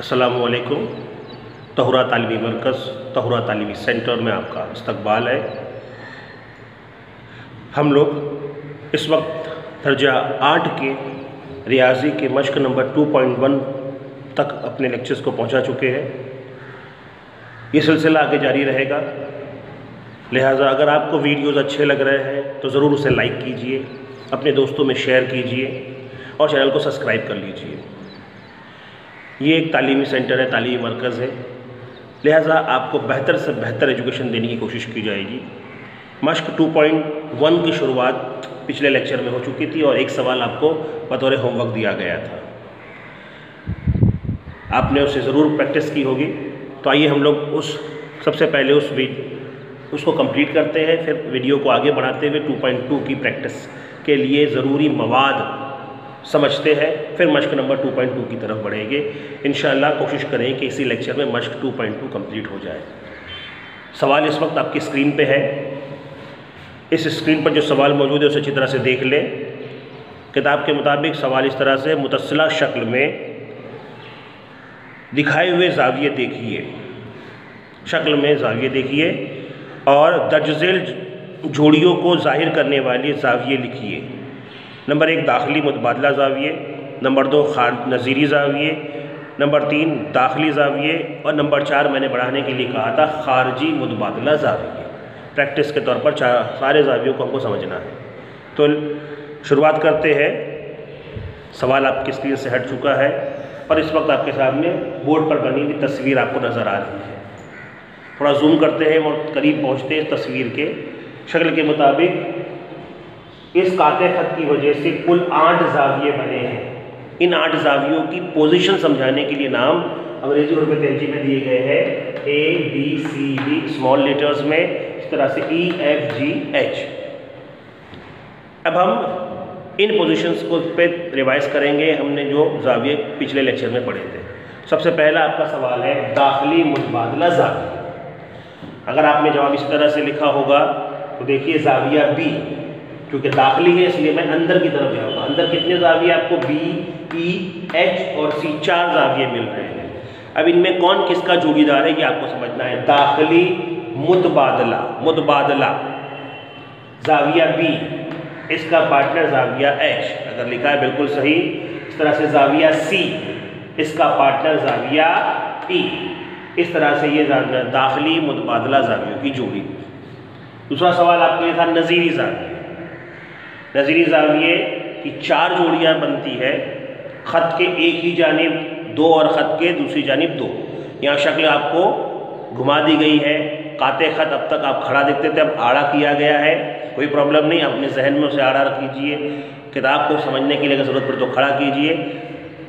अस्सलामुअलैकुम। तहुरा तालीमी मरकज़, तहुरा तालीमी सेंटर में आपका इस्तकबाल है। हम लोग इस वक्त दर्जा 8 के रियाजी के मश्क नंबर 2.1 तक अपने लेक्चर्स को पहुंचा चुके हैं। ये सिलसिला आगे जारी रहेगा, लिहाजा अगर आपको वीडियोज़ अच्छे लग रहे हैं तो ज़रूर उसे लाइक कीजिए, अपने दोस्तों में शेयर कीजिए और चैनल को सब्सक्राइब कर लीजिए। ये एक तालीमी सेंटर है, तालीमी मरकज़ है, लिहाजा आपको बेहतर से बेहतर एजुकेशन देने की कोशिश की जाएगी। मश्क 2.1 की शुरुआत पिछले लेक्चर में हो चुकी थी और एक सवाल आपको बतौर होमवर्क दिया गया था, आपने उसे ज़रूर प्रैक्टिस की होगी। तो आइए हम लोग सबसे पहले उसको कंप्लीट करते हैं, फिर वीडियो को आगे बढ़ाते हुए 2.2 की प्रैक्टिस के लिए ज़रूरी मवाद समझते हैं, फिर मश्क नंबर 2.2 की तरफ बढ़ेंगे। इंशाअल्लाह कोशिश करें कि इसी लेक्चर में मश्क 2.2 कंप्लीट हो जाए। सवाल इस वक्त आपकी स्क्रीन पे है। इस स्क्रीन पर जो सवाल मौजूद है उसे अच्छी तरह से देख लें। किताब के मुताबिक सवाल इस तरह से मुतस्सिला शक्ल में दिखाए हुए ज़ाविये देखिए, शक्ल में ज़ाविये देखिए और दर्ज झेल जोड़ियों को ज़ाहिर करने वाले ज़ाविये लिखिए। नंबर 1 दाखिली मुतबादला ज़ाविये, नंबर 2 नज़ीरी ज़ाविये, नंबर 3 दाखिली ज़ाविये और नंबर 4 मैंने बढ़ाने के लिए कहा था खारजी मुतबादला ज़ाविये। प्रैक्टिस के तौर पर सारे ज़ावियों को हमको समझना है। तो शुरुआत करते हैं। सवाल आपकी स्क्रीन से हट चुका है और इस वक्त आपके सामने बोर्ड पर बनी हुई तस्वीर आपको नज़र आ रही है। थोड़ा जूम करते हैं और करीब पहुँचते हैं तस्वीर के। शक्ल के मुताबिक इस काते खत की वजह से कुल 8 ज़ाविये बने हैं। इन 8 ज़ावियों की पोजीशन समझाने के लिए नाम अंग्रेजी उर्दू तहजीब में दिए गए हैं ABCD स्मॉल लेटर्स में, इस तरह से EFGH। अब हम इन पोजीशंस को पे रिवाइज करेंगे, हमने जो ज़ाविये पिछले लेक्चर में पढ़े थे। सबसे पहला आपका सवाल है दाखिली मुतबादला ज़ाविया। अगर आपने जवाब इस तरह से लिखा होगा तो देखिए ज़ाविया B, क्योंकि दाखिली है इसलिए मैं अंदर की तरफ जाऊँगा। अंदर कितने ज़ाविये आपको B, E, H और C 4 ज़ाविये मिल रहे हैं। अब इनमें कौन किसका जोड़ीदार है ये आपको समझना है। दाखिली मुतबादला ज़ाविया B, इसका पार्टनर ज़ाविया H, अगर लिखा है बिल्कुल सही। इस तरह से ज़ाविया C, इसका पार्टनर ज़ाविया E। इस तरह से ये दाखिली मुतबादला ज़ावियों की जोड़ी। दूसरा सवाल आपके लिए था नज़ीरी ज़ाविये। नज़ीरी ज़ाविये की 4 जोड़ियाँ बनती है। ख़त के एक ही जानिब 2 और ख़त के दूसरी जानिब 2। यहाँ शक्ल आपको घुमा दी गई है। काते ख़त अब तक आप खड़ा देखते थे, अब आड़ा किया गया है। कोई प्रॉब्लम नहीं, अपने जहन में उसे आड़ा कीजिए। किताब को समझने के लिए अगर ज़रूरत पड़े तो खड़ा कीजिए,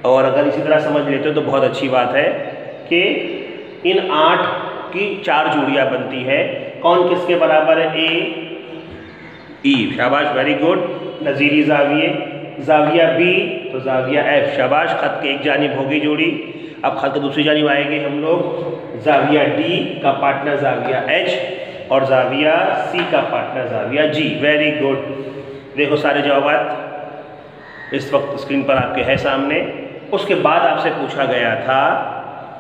और अगर इसी तरह समझ लेते हो तो बहुत अच्छी बात है कि इन 8 की 4 जोड़ियाँ बनती है। कौन किसके बराबर है? A, E, शाबाश, वेरी गुड। नज़ीरी ज़ाविया B तो ज़ाविया F, शाबाश। ख़त के एक जानिब होगी जोड़ी। अब ख़त के दूसरी जानिब आएंगे हम लोग। ज़ाविया D का पार्टनर ज़ाविया H और ज़ाविया C का पार्टनर ज़ाविया G, वेरी गुड। देखो सारे जवाब इस वक्त स्क्रीन पर आपके हैं सामने। उसके बाद आपसे पूछा गया था,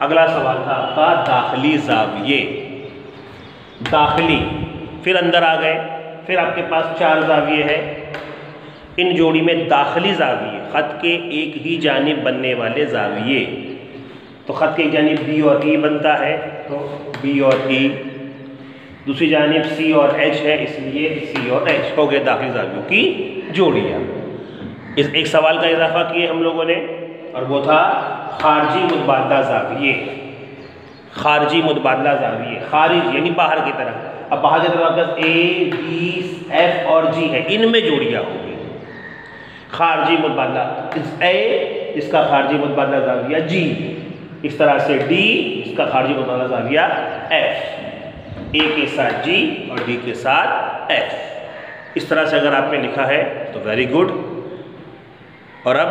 अगला सवाल था आपका दाखिली ज़ाविये। दाखिली, फिर अंदर आ गए, फिर आपके पास 4 ज़ाविये हैं। इन जोड़ी में दाखिली ज़ाविये, ख़त के एक ही जानिब बनने वाले ज़ाविये, तो ख़त के एक जानिब B और E बनता है, तो B और E। दूसरी जानिब C और H है, इसलिए C और H हो गए दाखिली ज़ावियों की जोड़ियाँ। इस एक सवाल का इजाफा किए हम लोगों ने, और वो था खारजी मुतबादला ज़ाविये। खारजी मुतबादला ज़ाविये, खारिज यानी बाहर की तरफ। अब बाहर की तरफ A, B, F और G है, इनमें जोड़ियाँ होंगी। खारजी मुतबादला A, इसका खारजी मुतबादला ज़ाविया G, इस तरह से D, इसका खारजी मुतबादला ज़ाविया F, A के साथ G और D के साथ F। इस तरह से अगर आपने लिखा है तो वेरी गुड। और अब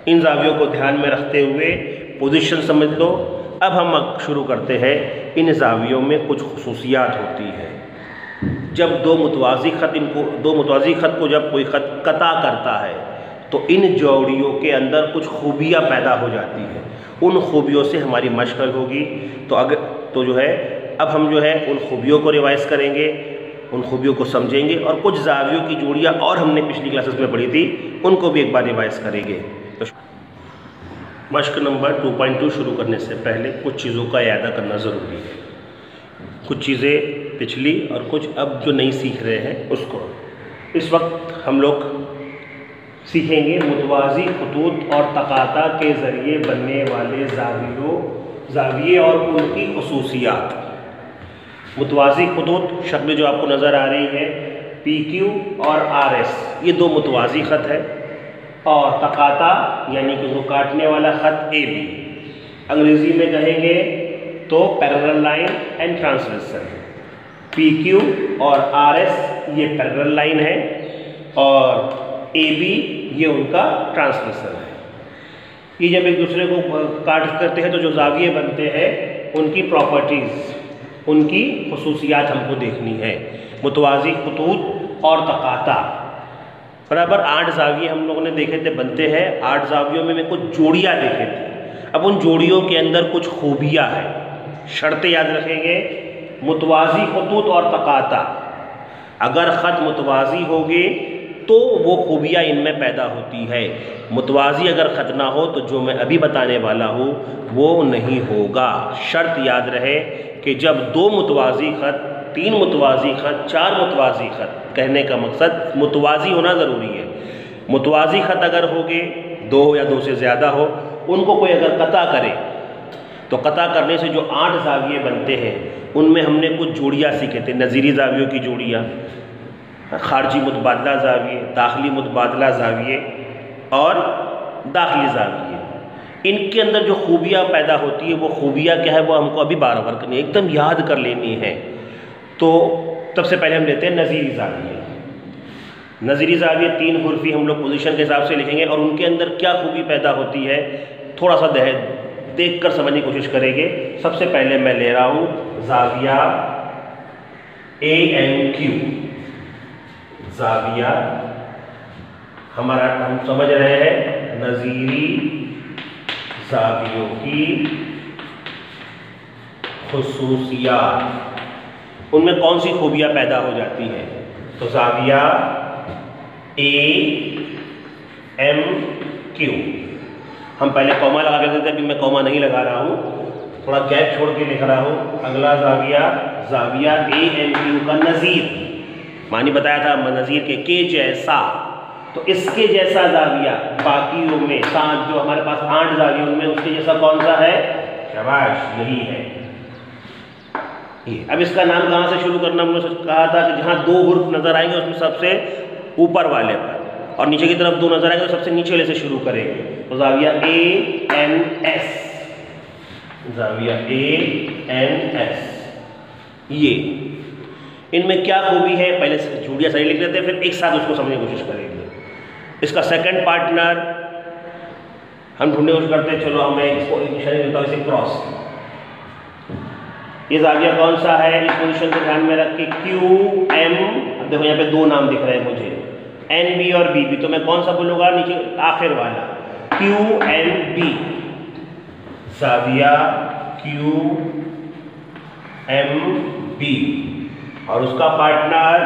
इन ज़ावियों को ध्यान में रखते हुए पोजीशन समझ लो। अब हम शुरू करते हैं। इन ज़ावियों में कुछ खुसूसियात होती है। जब दो मुतवाज़ी ख़त को जब कोई ख़त कता करता है तो इन जोड़ियों के अंदर कुछ खूबियाँ पैदा हो जाती हैं। उन खूबियों से हमारी मशक होगी। तो जो है अब हम जो है उन खूबियों को रिवाइज़ करेंगे, उन खूबियों को समझेंगे और कुछ ज़ावियों की जोड़ियाँ और हमने पिछली क्लासेस में पढ़ी थी उनको भी एक बार रिवाइज़ करेंगे। तो मशक नंबर 2.2 शुरू करने से पहले कुछ चीज़ों का याद करना ज़रूरी है। कुछ चीज़ें पिछली और कुछ अब जो नहीं सीख रहे हैं उसको। इस वक्त हम लोग सीखेंगे मुतवाज़ी खतूत और तकाता के ज़रिए बनने वाले ज़ाविये और उनकी खुसूसियात। मुतवाज़ी खतूत शक्ल जो आपको नज़र आ रही है PQ और RS, ये दो मुतवाज़ी ख़त है, और तकाता यानी कि उनको काटने वाला ख़त AB, अंग्रेज़ी में कहेंगे तो parallel line and transversal. PQ और RS ये पैरेलल लाइन है और AB ये उनका ट्रांसवर्सल है। ये जब एक दूसरे को काट करते हैं तो जो ज़ाविये बनते हैं उनकी प्रॉपर्टीज़, उनकी खुसूसियात हमको देखनी है। मुतवाज़ी खतूत और तकाता बराबर 8 ज़ाविये हम लोगों ने देखे थे बनते हैं। 8 ज़ावियों में कुछ जोड़ियाँ देखे थे। अब उन जोड़ियों के अंदर कुछ खूबियाँ हैं, शर्तें याद रखेंगे। मुतवाज़ी खतूत और तकाता, अगर ख़त मुतवाज़ी होगे तो वो खूबियाँ इनमें पैदा होती है। मुतवाज़ी अगर ख़त ना हो तो जो मैं अभी बताने वाला हूँ वो नहीं होगा। शर्त याद रहे कि जब 2 मुतवाज़ी ख़त, 3 मुतवाज़ी ख़त, 4 मुतवाज़ी ख़त, कहने का मकसद मुतवाज़ी होना ज़रूरी है। मुतवाज़ी ख़त अगर होगे 2 या 2 से ज़्यादा हो, उनको कोई अगर कता करे तो कता करने से जो 8 ज़ाविये बनते हैं उनमें हमने कुछ जोड़ियाँ सीखे थे। नज़ीरी ज़ावियों की जोड़ियाँ, खारजी मुतबादला ज़ाविये, दाखिली मुतबादला ज़ाविये और दाखिली ज़ाविये। इनके अंदर जो खूबियाँ पैदा होती है वो खूबियाँ क्या है वो हमको अभी बार-बार करनी है, एकदम याद कर लेनी है। तो सबसे पहले हम लेते हैं नज़ीरी ज़ाविये। नज़ीरी ज़ाविये 3 हुर्फ़ी हम लोग पोजीशन के हिसाब से लिखेंगे और उनके अंदर क्या खूबी पैदा होती है थोड़ा सा देख कर समझने की कोशिश करेंगे। सबसे पहले मैं ले रहा हूँ ज़ाविया ANQ। ज़ाविया हमारा हम समझ रहे हैं नज़ीरी ज़ावियों की खुसूसियात, उनमें कौन सी खूबियाँ पैदा हो जाती हैं। तो ज़ाविया AMQ, हम पहले कॉमा लगा के देते, अभी मैं कॉमा नहीं लगा रहा हूँ, थोड़ा गैप छोड़ के लिख रहा हूँ। अगला ज़ाविया ANQ का नज़ीर, मानी बताया था नज़ीर के जैसा, तो इसके जैसा ज़ाविया बाकियों में 7 जो हमारे पास 8 ज़ावियों में उसके जैसा कौन सा है, शाबाश यही है ये। अब इसका नाम कहाँ से शुरू करना, हमने कहा था कि जहाँ 2 हुर्फ नज़र आएंगे उसमें सबसे ऊपर वाले पर, और नीचे की तरफ 2 नज़र आएंगे तो सबसे नीचे वाले से शुरू करेंगे। तो ज़ाविया ANS, ज़ाविया ANS, ये इनमें क्या खूबी है पहले जोड़ियाँ सही लिख लेते हैं, फिर एक साथ उसको समझने की कोशिश करेंगे। इसका सेकंड पार्टनर हम ढूंढने की कोशिश करते हैं। चलो हमें इसको एक निशानी देता हूँ, इसे क्रॉस। ये ज़ाविया कौन सा है, इस पोजीशन को ध्यान में रख के QM, अब देखो यहाँ पे 2 नाम दिख रहे हैं मुझे, NB और BB, तो मैं कौन सा बोलूँगा, नीचे आखिर वाला QMB। ज़ाविया QMB और उसका पार्टनर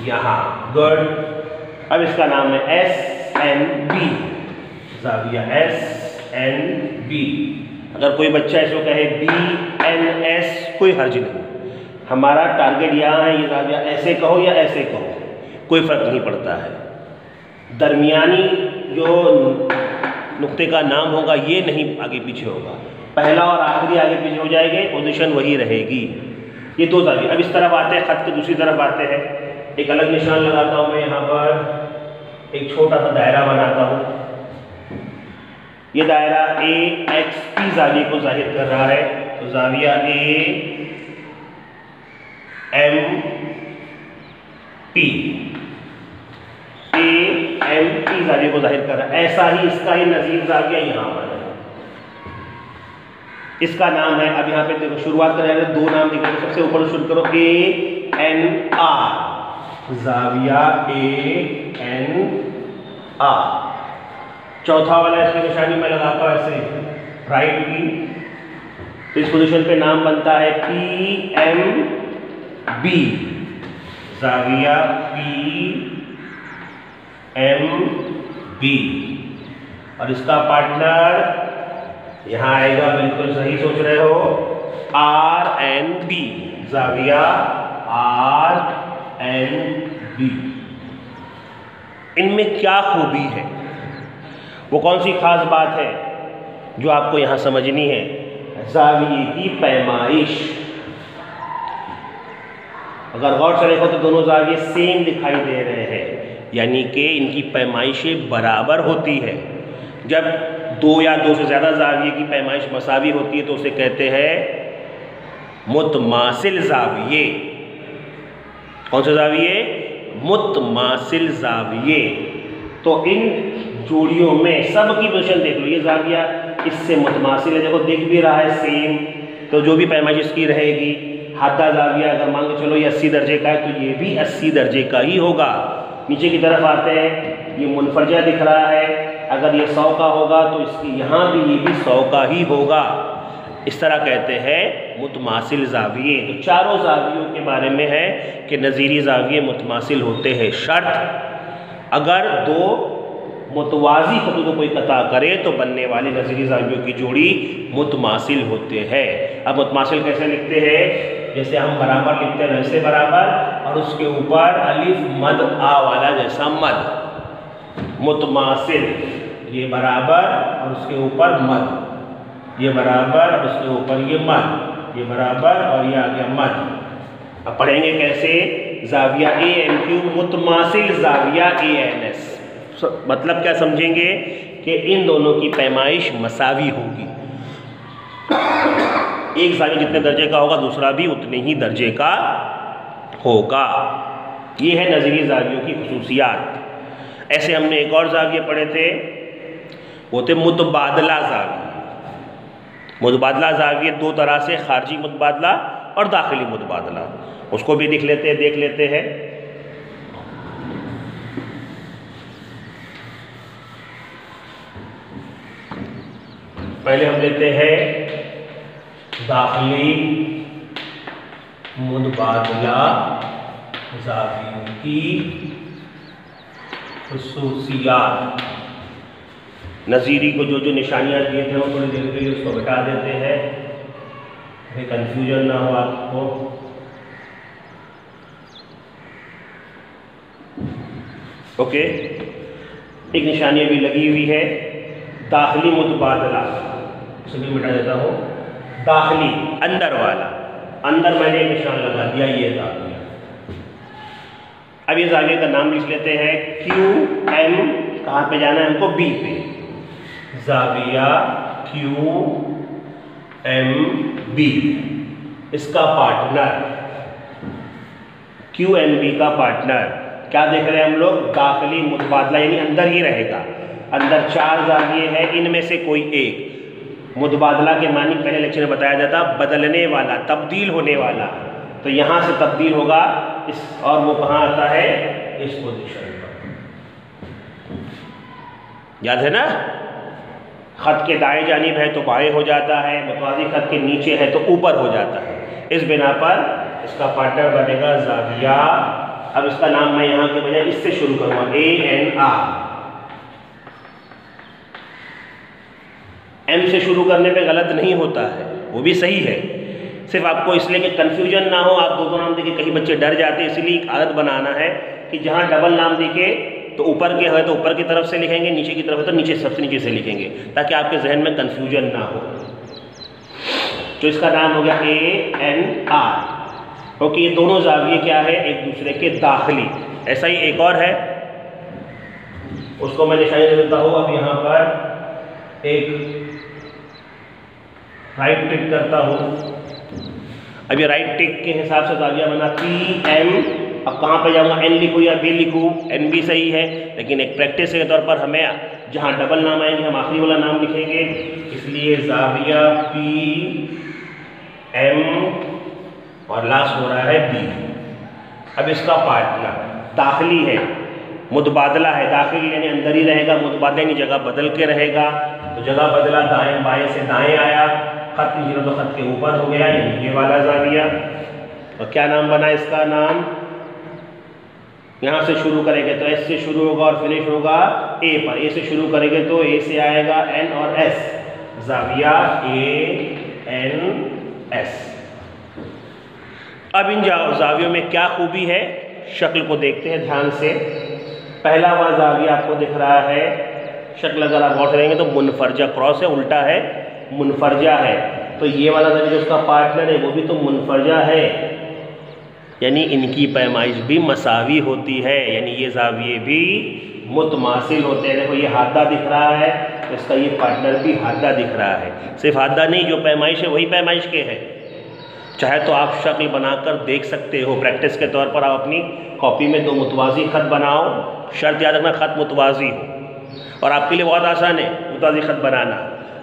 यहाँ, गुड। अब इसका नाम है SNB, ज़ाविया SNB। अगर कोई बच्चा इसको कहे BNS कोई हर्ज नहीं, हमारा टारगेट यहाँ है, ये ज़ाविया ऐसे कहो या ऐसे कहो कोई फ़र्क नहीं पड़ता है। दरमियानी जो नुक्ते का नाम होगा ये नहीं आगे पीछे होगा, पहला और आखिरी आगे पीछे हो जाएंगे, पोजीशन वही रहेगी। ये 2 ज़ाविये। अब इस तरफ आते हैं, ख़त की दूसरी तरफ आते हैं। एक अलग निशान लगाता हूँ मैं यहाँ पर, एक छोटा सा दायरा बनाता हूँ। ये दायरा AXP ज़ाविये को जाहिर कर रहा है, तो ज़ाविया AMP ज़ाविये को जाहिर कर रहा है। ऐसा ही इसका ही नज़ीर ज़ाविया यहाँ पर है, इसका नाम है, अब यहाँ पे देखो शुरुआत कर रहे हैं, 2 नाम दिख रहे हैं, सबसे ऊपर शुरू करो ANR, ज़ाविया ANR। चौथा वाला इसकी निशानी मैं लगाता हूँ ऐसे, राइट पी, तो इस पोजीशन पे नाम बनता है पी एम बी, ज़ाविया पी एम बी। और इसका पार्टनर यहाँ आएगा, बिल्कुल सही सोच रहे हो, आर एन बी, ज़ाविया आर एन बी। इनमें क्या खूबी है, वो कौन सी खास बात है जो आपको यहाँ समझनी है? ज़ाविये की पैमाइश। अगर गौर से देखो तो दोनों ज़ाविये सेम दिखाई दे रहे हैं, यानी कि इनकी पैमाइशें बराबर होती है। जब दो या दो से ज़्यादा ज़ाविये की पैमाइश मसावी होती है तो उसे कहते हैं मुतमासिल ज़ाविये। कौन से ज़ाविये? मुतमासिल ज़ाविये। तो इन जोड़ियों में सब की पोजीशन देख लो, ये ज़ाविया इससे मुतमासिल है, देखो दिख भी रहा है सेम, तो जो भी पैमाइश इसकी रहेगी, हादा ज़ाविया अगर मान के चलो ये 80 दर्जे का है तो ये भी 80 दर्जे का ही होगा। नीचे की तरफ आते हैं, ये मुनफरजा दिख रहा है, अगर ये 100 का होगा तो इसकी यहाँ भी ये भी 100 का ही होगा। इस तरह कहते हैं मुतमासिल ज़ाविये। तो चारों ज़ावियों के बारे में है कि नज़ीरी ज़ाविये मुतमासिल होते हैं, शर्त अगर दो मुतवाज़ी खतूतों कोई कता करे तो बनने वाले नज़ीरी ज़ावियों की जोड़ी मुतमासिल होते हैं। अब मुतमासिल कैसे लिखते हैं? जैसे हम बराबर लिखते हैं वैसे बराबर, और उसके ऊपर अलिफ मद आ वाला जैसा मद, मुतमासिल। ये बराबर और उसके ऊपर मद, ये बराबर और उसके ऊपर ये मद, ये बराबर और ये आ गया मद। अब पढ़ेंगे कैसे? ज़ाविया A N Q मुतमासिल ज़ाविया A N S. मतलब क्या समझेंगे कि इन दोनों की पैमाइश मसावी होगी। एक ज़ाविया जितने दर्जे का होगा दूसरा भी उतने ही दर्जे का होगा। ये है नज़ीरी ज़ावियों की खुसूसियात। ऐसे हमने एक और ज़ाविये पढ़े थे, वो थे मुतबादला ज़ाविये। मुतबादला ज़ाविये दो तरह से, खारजी मुतबादला और दाखिली मुतबादला। उसको भी देख लेते हैं। पहले हम लेते हैं दाखिली मुतबादला ज़ावियों की खुसूसियात। नज़ीरी को जो जो निशानियाँ दिए थे वो थोड़ी देर के लिए उसको बता देते हैं, कंफ्यूजन ना हो आपको। ओके, एक निशानी अभी लगी हुई है, दाखिली मुतबादला, उसे भी मिटा देता हूँ। दाखिली अंदर वाला, अंदर मैंने निशान लगा दिया, ये ज़ाविया। अब ये ज़ाविये का नाम लिख लेते हैं, क्यू एम, कहाँ पे जाना है हमको? बी पे। ज़ाविया क्यू एम बी, इसका पार्टनर क्यू एम बी का पार्टनर क्या देख रहे हैं हम लोग? दाखिली मुतबादला, यानी अंदर ही रहेगा। अंदर चार ज़ाविये हैं, इनमें से कोई एक। मुतबादला के मानी पहले लेक्चर में बताया जाता, बदलने वाला, तब्दील होने वाला। तो यहाँ से तब्दील होगा इस, और वो कहाँ आता है? इस पोजीशन पर। याद है ना? खत के दाएं जानिब है तो बाएं हो जाता है, मुतवाज़ी खत के नीचे है तो ऊपर हो जाता है। इस बिना पर इसका पार्टनर बनेगा ज़ाविया। अब इसका नाम मैं यहाँ के बजाय इससे शुरू करूँगा, ए एन आर। एम से शुरू करने पे गलत नहीं होता है, वो भी सही है, सिर्फ आपको इसलिए कि कन्फ्यूजन ना हो, आप दो नाम देखे कहीं बच्चे डर जाते हैं, इसलिए एक आदत बनाना है कि जहाँ डबल नाम देखे तो ऊपर के है तो ऊपर की तरफ से लिखेंगे, नीचे की तरफ है तो नीचे, सबसे नीचे से लिखेंगे, ताकि आपके जहन में कन्फ्यूजन ना हो। तो इसका नाम हो गया ए एन आर। ओके, ये दोनों ज़ाविये क्या है? एक दूसरे के दाखिली। ऐसा ही एक और है, उसको मैं निशानी दे देता हूँ। अब यहाँ पर एक राइट टिक करता हूँ। अब ये राइट टिक के हिसाब से ज़ाविया बना पी एम। अब कहाँ पे जाऊँगा? एन लिखूँ या बी लिखूँ? एन भी सही है, लेकिन एक प्रैक्टिस के तौर पर हमें जहाँ डबल नाम आएंगे हम आखिरी वाला नाम लिखेंगे, इसलिए ज़ाविया पी एम और लास्ट हो रहा है बी। अब इसका पार्टनर दाखिली है, मुतबादला है, दाखिली यानी अंदर ही रहेगा, मुतबादला यानी जगह बदल के रहेगा। तो जगह बदला, दाएं बाएं से दाएं आया, खत की जीरो तो खत के ऊपर हो गया, यानी ये वाला जाविया। और क्या नाम बना इसका नाम, यहाँ से शुरू करेंगे तो एस से शुरू होगा और फिनिश होगा ए पर। ए से शुरू करेंगे तो ए से आएगा एन और एस, जाविया ए एन एस। अब इन जावियों में क्या खूबी है, शक्ल को देखते हैं ध्यान से। पहला वाला जाविया आपको दिख रहा है, शक्ल अगर आप गौर करेंगे तो मुनफरजा क्रॉस है, उल्टा है, मुनफरजा है। तो ये वाला जाविया जो उसका पार्टनर है वो भी तो मुनफरजा है, यानी इनकी पैमाइश भी मसावी होती है, यानी ये जाविये भी मुतमासिल होते हैं। देखो ये हादा दिख रहा है, तो इसका ये पार्टनर भी हादा दिख रहा है। सिर्फ हादा नहीं, जो पैमाइश है वही पैमाइश के है। चाहे तो आप शक्ल बनाकर देख सकते हो, प्रैक्टिस के तौर पर आप अपनी कॉपी में दो मुतवाज़ी खत बनाओ, शर्त याद रखना खत मुतवाज़ी हो। और आपके लिए बहुत आसान है मुतवाज़ी खत बनाना।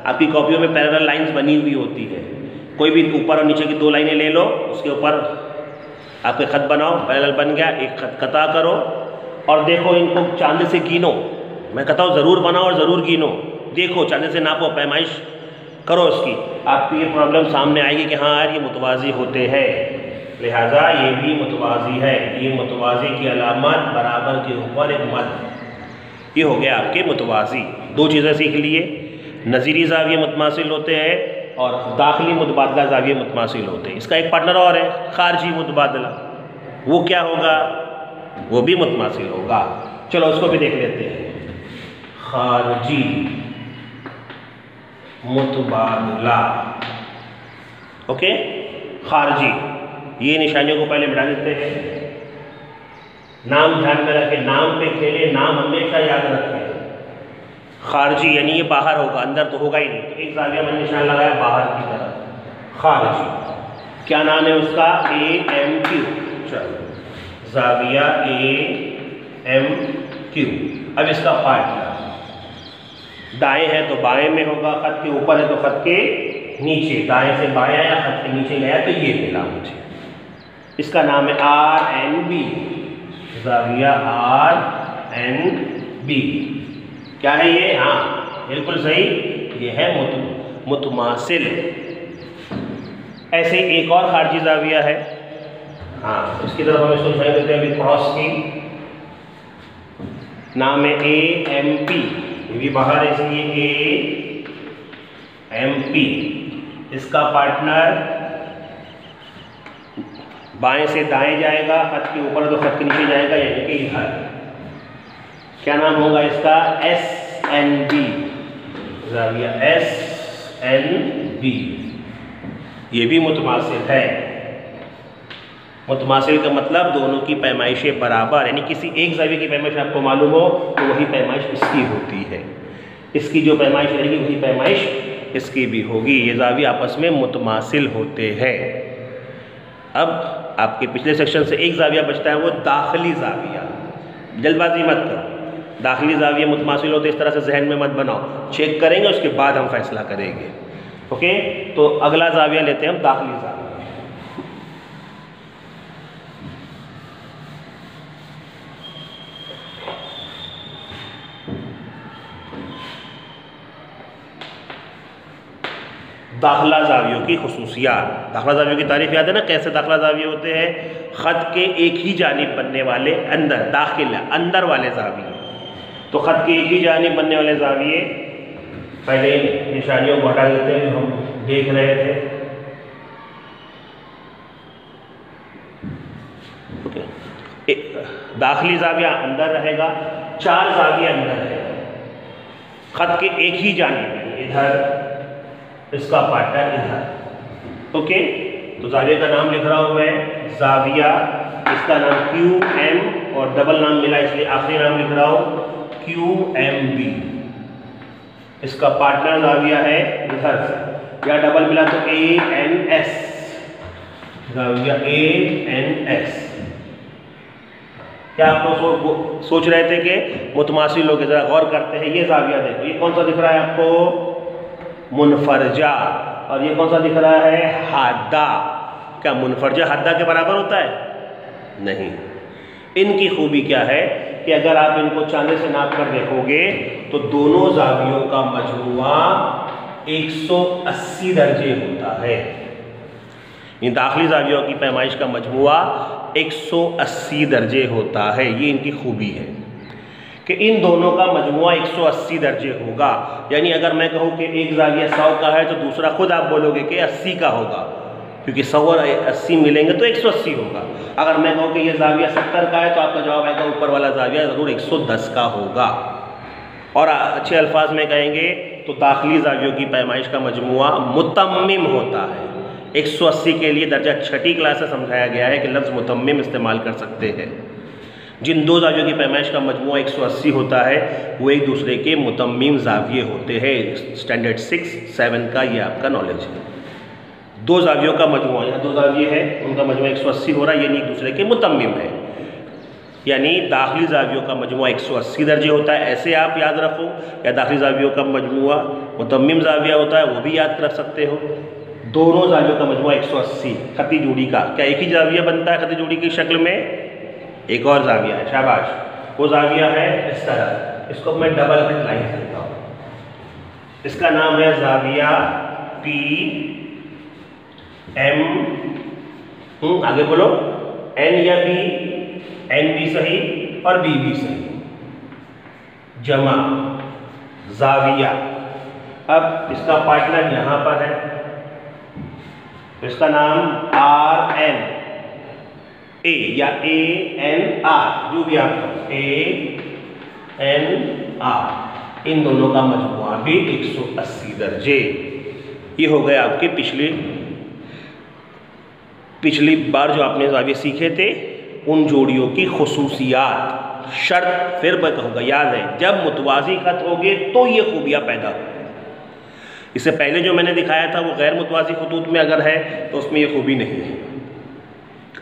आपकी कॉपियों में पैरेलल लाइंस बनी हुई होती है, कोई भी ऊपर और नीचे की दो लाइनें ले लो, उसके ऊपर आपके खत बनाओ, पैरेलल बन गया, एक खत कता करो और देखो इनको चांदे से गिनो। मैं कहता हूँ ज़रूर बनाओ और ज़रूर गिनो, देखो चांदे से नापो, पैमाइश करो उसकी, आपकी ये प्रॉब्लम सामने आएगी कि हाँ यार ये मुतवाज़ी होते हैं, लिहाजा ये भी मुतवाज़ी है। ये मुतवाज़ी की अलामत बराबर के ऊपर एक मद, ये हो गया आपके मुतवाज़ी। दो चीज़ें सीख लिए, नज़ीरी ज़ाविये मुतमासिल होते हैं और दाखिली मुतबादला ज़ाविये मुतमासिल होते हैं। इसका एक पार्टनर और है खारजी मुतबादला, वो क्या होगा, वो भी मुतमासिल होगा। चलो उसको भी देख लेते हैं। खारजी मुतबादला, ओके, खारजी, ये निशानियों को पहले मिटा देते हैं। नाम ध्यान में रखें, नाम पे खेले, नाम हमेशा याद रखें। खारजी यानी ये बाहर होगा, अंदर तो होगा ही नहीं, तो एक जाविया में निशान लगाया बाहर की तरफ, खारजी। क्या नाम है उसका, ए एम क्यू। चलो जाविया ए एम क्यू। अब इसका पार्टनर दाएं है तो बाएं में होगा, खत के ऊपर है तो खत के नीचे, दाएं से बाएं आया, खत के नीचे गया तो ये मिला मुझे। इसका नाम है आर एन बी, जाविया आर एन बी। क्या है ये, हाँ बिल्कुल सही, ये है मुतमासिल। ऐसे एक और खारजी जाविया है, हाँ इसकी तरफ हम इसको दिखाई देते हैं अभी क्रॉस की, नाम है ए एम पी, ये भी बाहर है इसलिए ए एम पी। इसका पार्टनर बाएं से दाएं जाएगा, खत के ऊपर तो खत के नीचे जाएगा, यानी कि इधर। क्या नाम होगा इसका, एस एन बी, जाविया एस एन बी। ये भी मुतमासिल है। मुतमासिल का मतलब दोनों की पैमाइशें बराबर, यानी किसी एक जाविये की पैमाइश आपको मालूम हो तो वही पैमाइश इसकी होती है, इसकी जो पैमाइश रहेगी वही पैमाइश इसकी भी होगी। ये जाविये आपस में मुतमासिल होते हैं। अब आपके पिछले सेक्शन से एक जाविया बचता है, वो दाखिली जाविया। जल्दबाजी मत करो, दाखिली जाविया मुतमासिल होते, इस तरह से जहन में मत बनाओ, चेक करेंगे उसके बाद हम फैसला करेंगे। ओके, तो अगला जाविया लेते हैं हम, दाखिली जाविया। दाखिला जावियों की खुसूसियात। दाखिला जावियों की तारीफ याद है ना, कैसे दाखिला जाविये होते हैं, ख़त के एक ही जानिब बनने वाले, अंदर दाखिला अंदर वाले जाविये। तो ख़त के एक ही जानिब बनने वाले जाविये, पहले निशानियों को हटा देते हैं जो हम देख रहे थे। दाखिली जाविया अंदर रहेगा, चार जाविये अंदर रहेगा, ख़त के एक ही जानिब, इधर इसका पार्टनर इधर। ओके, तो जाविया का नाम लिख रहा हूँ मैं, जाविया, इसका नाम क्यू एम और डबल नाम मिला इसलिए आखिरी नाम लिख रहा हूँ क्यू एम बी। इसका पार्टनर जाविया है इधर से, या डबल मिला तो A N S, जाविया A N S. क्या आप लोग सोच रहे थे कि मुतमासिल लोग, जरा गौर करते हैं, ये जाविया देखो, ये कौन सा दिख रहा है आपको, मुनफरजा, और ये कौन सा दिख रहा है, हादा। क्या मुनफरजा हादा के बराबर होता है, नहीं। इनकी खूबी क्या है कि अगर आप इनको चांदे से नाप कर देखोगे तो दोनों जावियों का मजमुआ 180 दर्जे होता है। इन दाखिली जावियों की पैमाइश का मजमुआ 180 दर्जे होता है। ये इनकी खूबी है कि इन दोनों का मजमुआ 180 दर्जे होगा। यानी अगर मैं कहूँ कि एक जाविया 100 का है तो दूसरा खुद आप बोलोगे कि 80 का होगा, क्योंकि 100 और 80 मिलेंगे तो 180 होगा। अगर मैं कहूँ कि ये जाविया 70 का है तो आपका जवाब आएगा ऊपर वाला जाविया ज़रूर 110 का होगा। और अच्छे अल्फाज में कहेंगे तो दाखिली जावियों की पैमाइश का मजमुआ मुतम्मिम होता है। 180 के लिए दर्जा छठी क्लास से समझाया गया है कि लफ्ज़ मुतम्मिम इस्तेमाल कर सकते हैं। जिन दो जावियों की पैमाइश का मजमुआ 180 होता है वो एक दूसरे के मुतम्मिम जाविये होते हैं। स्टैंडर्ड 6, 7 का ये आपका नॉलेज है। दो जावियों का मजमुआ, यहाँ दो जाविये हैं, उनका मजमुआ 180 हो रहा है, यानी एक दूसरे के मुतम्मिम है। यानी दाखिली जावियों का मजमुआ 180 दर्जे होता है, ऐसे आप याद रखो। या दाखिली जावियों का मजमुआ मुतम्मिम जाविया होता है, वो भी याद रख सकते हो। दोनों जावियों का मजमुआ 180 खती जोड़ी का। क्या एक ही जाविया बनता है खती जोड़ी की शक्ल में? एक और जाविया है, शाबाश। वो जाविया है इस तरह, इसको मैं डबल लाइन करता हूँ। इसका नाम है जाविया पी एम, आगे बोलो, एन या बी, एन भी सही और बी भी सही, जमा जाविया। अब इसका पार्टनर यहाँ पर है, इसका नाम आर एन ए या ए एन आर, जो भी आप ए एन आर, इन दोनों का मजमुआ भी 180 दर्जे। ये हो गए आपके पिछली बार जो आपने जाविये सीखे थे उन जोड़ियों की खुसूसियात। शर्त फिर मैं कहूँगा, याद है, जब मुतवाज़ी खत होंगे तो ये खूबियाँ पैदा होंगी। इससे पहले जो मैंने दिखाया था वो गैर मुतवाज़ी खतूत में अगर है तो उसमें ये खूबी नहीं है।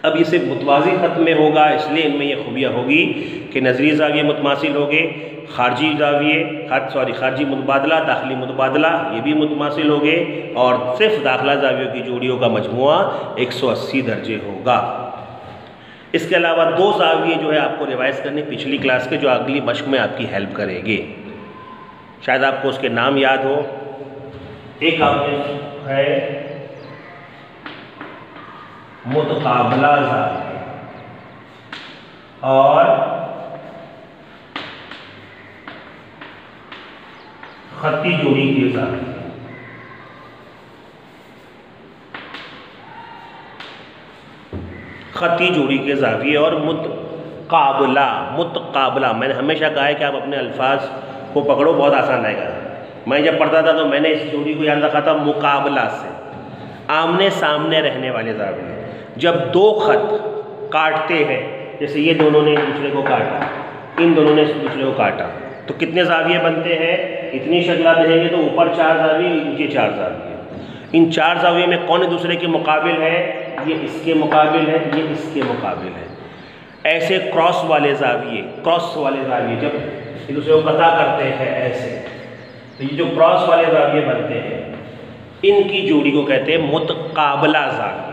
अब ये सिर्फ मुतवाज़ी खत में होगा, इसलिए इनमें ये खूबियाँ होगी कि नज़री जाविये मुतमासिल होंगे, खारजी जाविये खारजी मुतबादला, दाखिली मुतबादला ये भी मुतमासिल होंगे, और सिर्फ दाखिला जावियों की जोड़ियों का मजमुआ 180 दर्जे होगा। इसके अलावा दो जाविये जो है आपको रिवाइज करने पिछली क्लास के, जो अगली मश्क में आपकी हेल्प करेंगे। शायद आपको उसके नाम याद हो। एक आपने है मुतकाबला जाविये और खती जोड़ी के जाविये। खती जोड़ी के जाविये और मुतकाबला। मैंने हमेशा कहा है कि आप अपने अल्फाज को पकड़ो, बहुत आसान आएगा। मैं जब पढ़ता था तो मैंने इस जोड़ी को याद रखा था मुकाबला से, आमने सामने रहने वाले जाविये। जब दो खत काटते हैं, जैसे ये दोनों ने एक दूसरे को काटा, इन दोनों ने एक दूसरे को काटा, तो कितने जाविये बनते हैं? इतनी शक्ल देंगे तो ऊपर 4 जाविये, नीचे 4 जाविये। इन 4 जाविये में कौन एक दूसरे के मुकाबिल है? ये इसके मुकाबिल है, ये इसके मुकाबिल है। ऐसे क्रॉस वाले जाविये जब एक दूसरे को कता करते हैं ऐसे, तो ये जो क्रॉस वाले जाविये बनते हैं इनकी जोड़ी को कहते हैं मुतकाबला जाविये।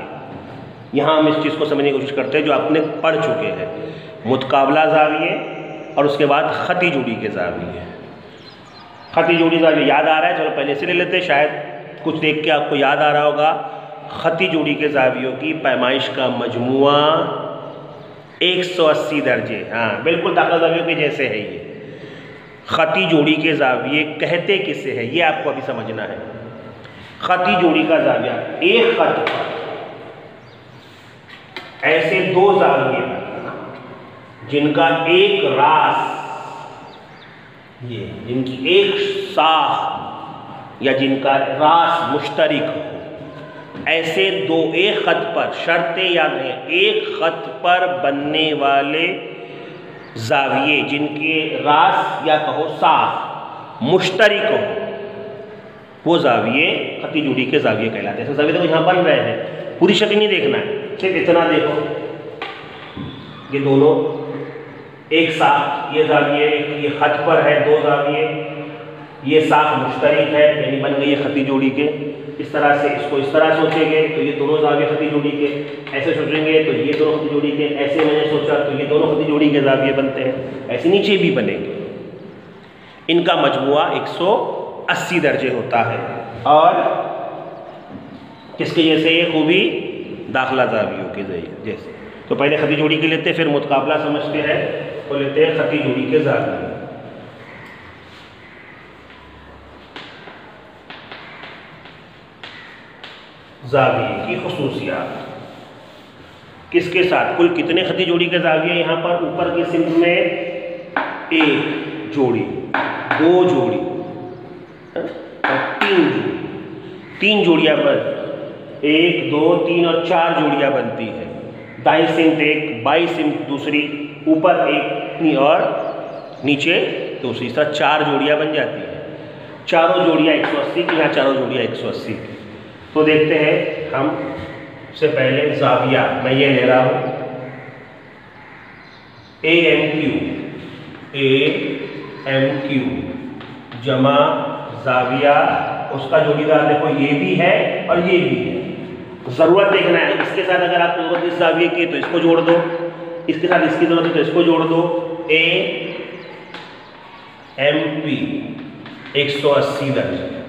यहाँ हम इस चीज़ को समझने की कोशिश करते हैं जो आपने पढ़ चुके हैं। मुतकाबला जाविये और उसके बाद खती जोड़ी के जाविये। खती जोड़ी जाविये याद आ रहा है? चलो पहले से ले लेते हैं, शायद कुछ देख के आपको याद आ रहा होगा। खती जोड़ी के जावियों की पैमाइश का मजमुआ 180 दर्जे। हाँ बिल्कुल दाखिला जावियों के जैसे है ये। खती जोड़ी के जाविये कहते किसे है ये आपको अभी समझना है। खती जोड़ी का जाविया, एक खत पर ऐसे दो जाविये जिनका एक रास, ये जिनकी एक साख या जिनका रास मुश्तरिक हो, ऐसे दो एक खत पर, शर्तें याद हैं, एक खत पर बनने वाले जाविये जिनके रास या कहो साख मुश्तरिक हो, वो जाविये खती जोड़ी के जाविये कहलाते हैं। ऐसे जाविये तो यहाँ बन रहे हैं, पूरी शक्ल नहीं देखना है, सिर्फ इतना देखो, ये दोनों एक साख, ये जाविये ये खत पर है, दो जाविये, ये साख मुश्तरिक है यानी बन गई है खती जोड़ी के। इस तरह से इसको इस तरह सोचेंगे तो ये दोनों जाविये खती जोड़ी के, ऐसे सोचेंगे तो ये दोनों खती जोड़ी के, ऐसे मैंने सोचा तो ये दोनों खती जोड़ी के जाविये बनते हैं, ऐसे नीचे भी बनेंगे। इनका मजमुआ 180 दर्जे होता है। और किसके जैसे ये खूबी? दाखिला जावियों के जैसे। तो पहले खती जोड़ी के लेते हैं, फिर मुतकाबला समझते हैं, तो लेते हैं खती जोड़ी के जाविये। जाविये की खुसूसियात किसके साथ? कुल कितने खती जोड़ी के जाविये यहाँ पर? ऊपर की सिम्त में 1 जोड़ी, 2 जोड़ी और 3 जोड़ी। 3 जोड़ियाँ बन 1, 2, 3 और 4 जोड़ियाँ बनती है। दाईं सिम्त 1, बाईं सिम्त दूसरी, ऊपर 1 और नीचे दूसरी, इस तरह 4 जोड़ियाँ बन जाती हैं। चारों जोड़ियाँ 180 की, यहाँ चारों जोड़ियाँ 180 की। तो देखते हैं हम से पहले जाविया, मैं ये ले रहा हूँ AMQ जमा जाविया, उसका जोड़ीदार देखो ये भी है और ये भी है। ज़रूरत देखना है, इसके साथ अगर आपको ज़रूरत इस जाविये की तो इसको जोड़ दो, इसके साथ इसकी ज़रूरत है तो इसको जोड़ दो। AMP 180 दर्जे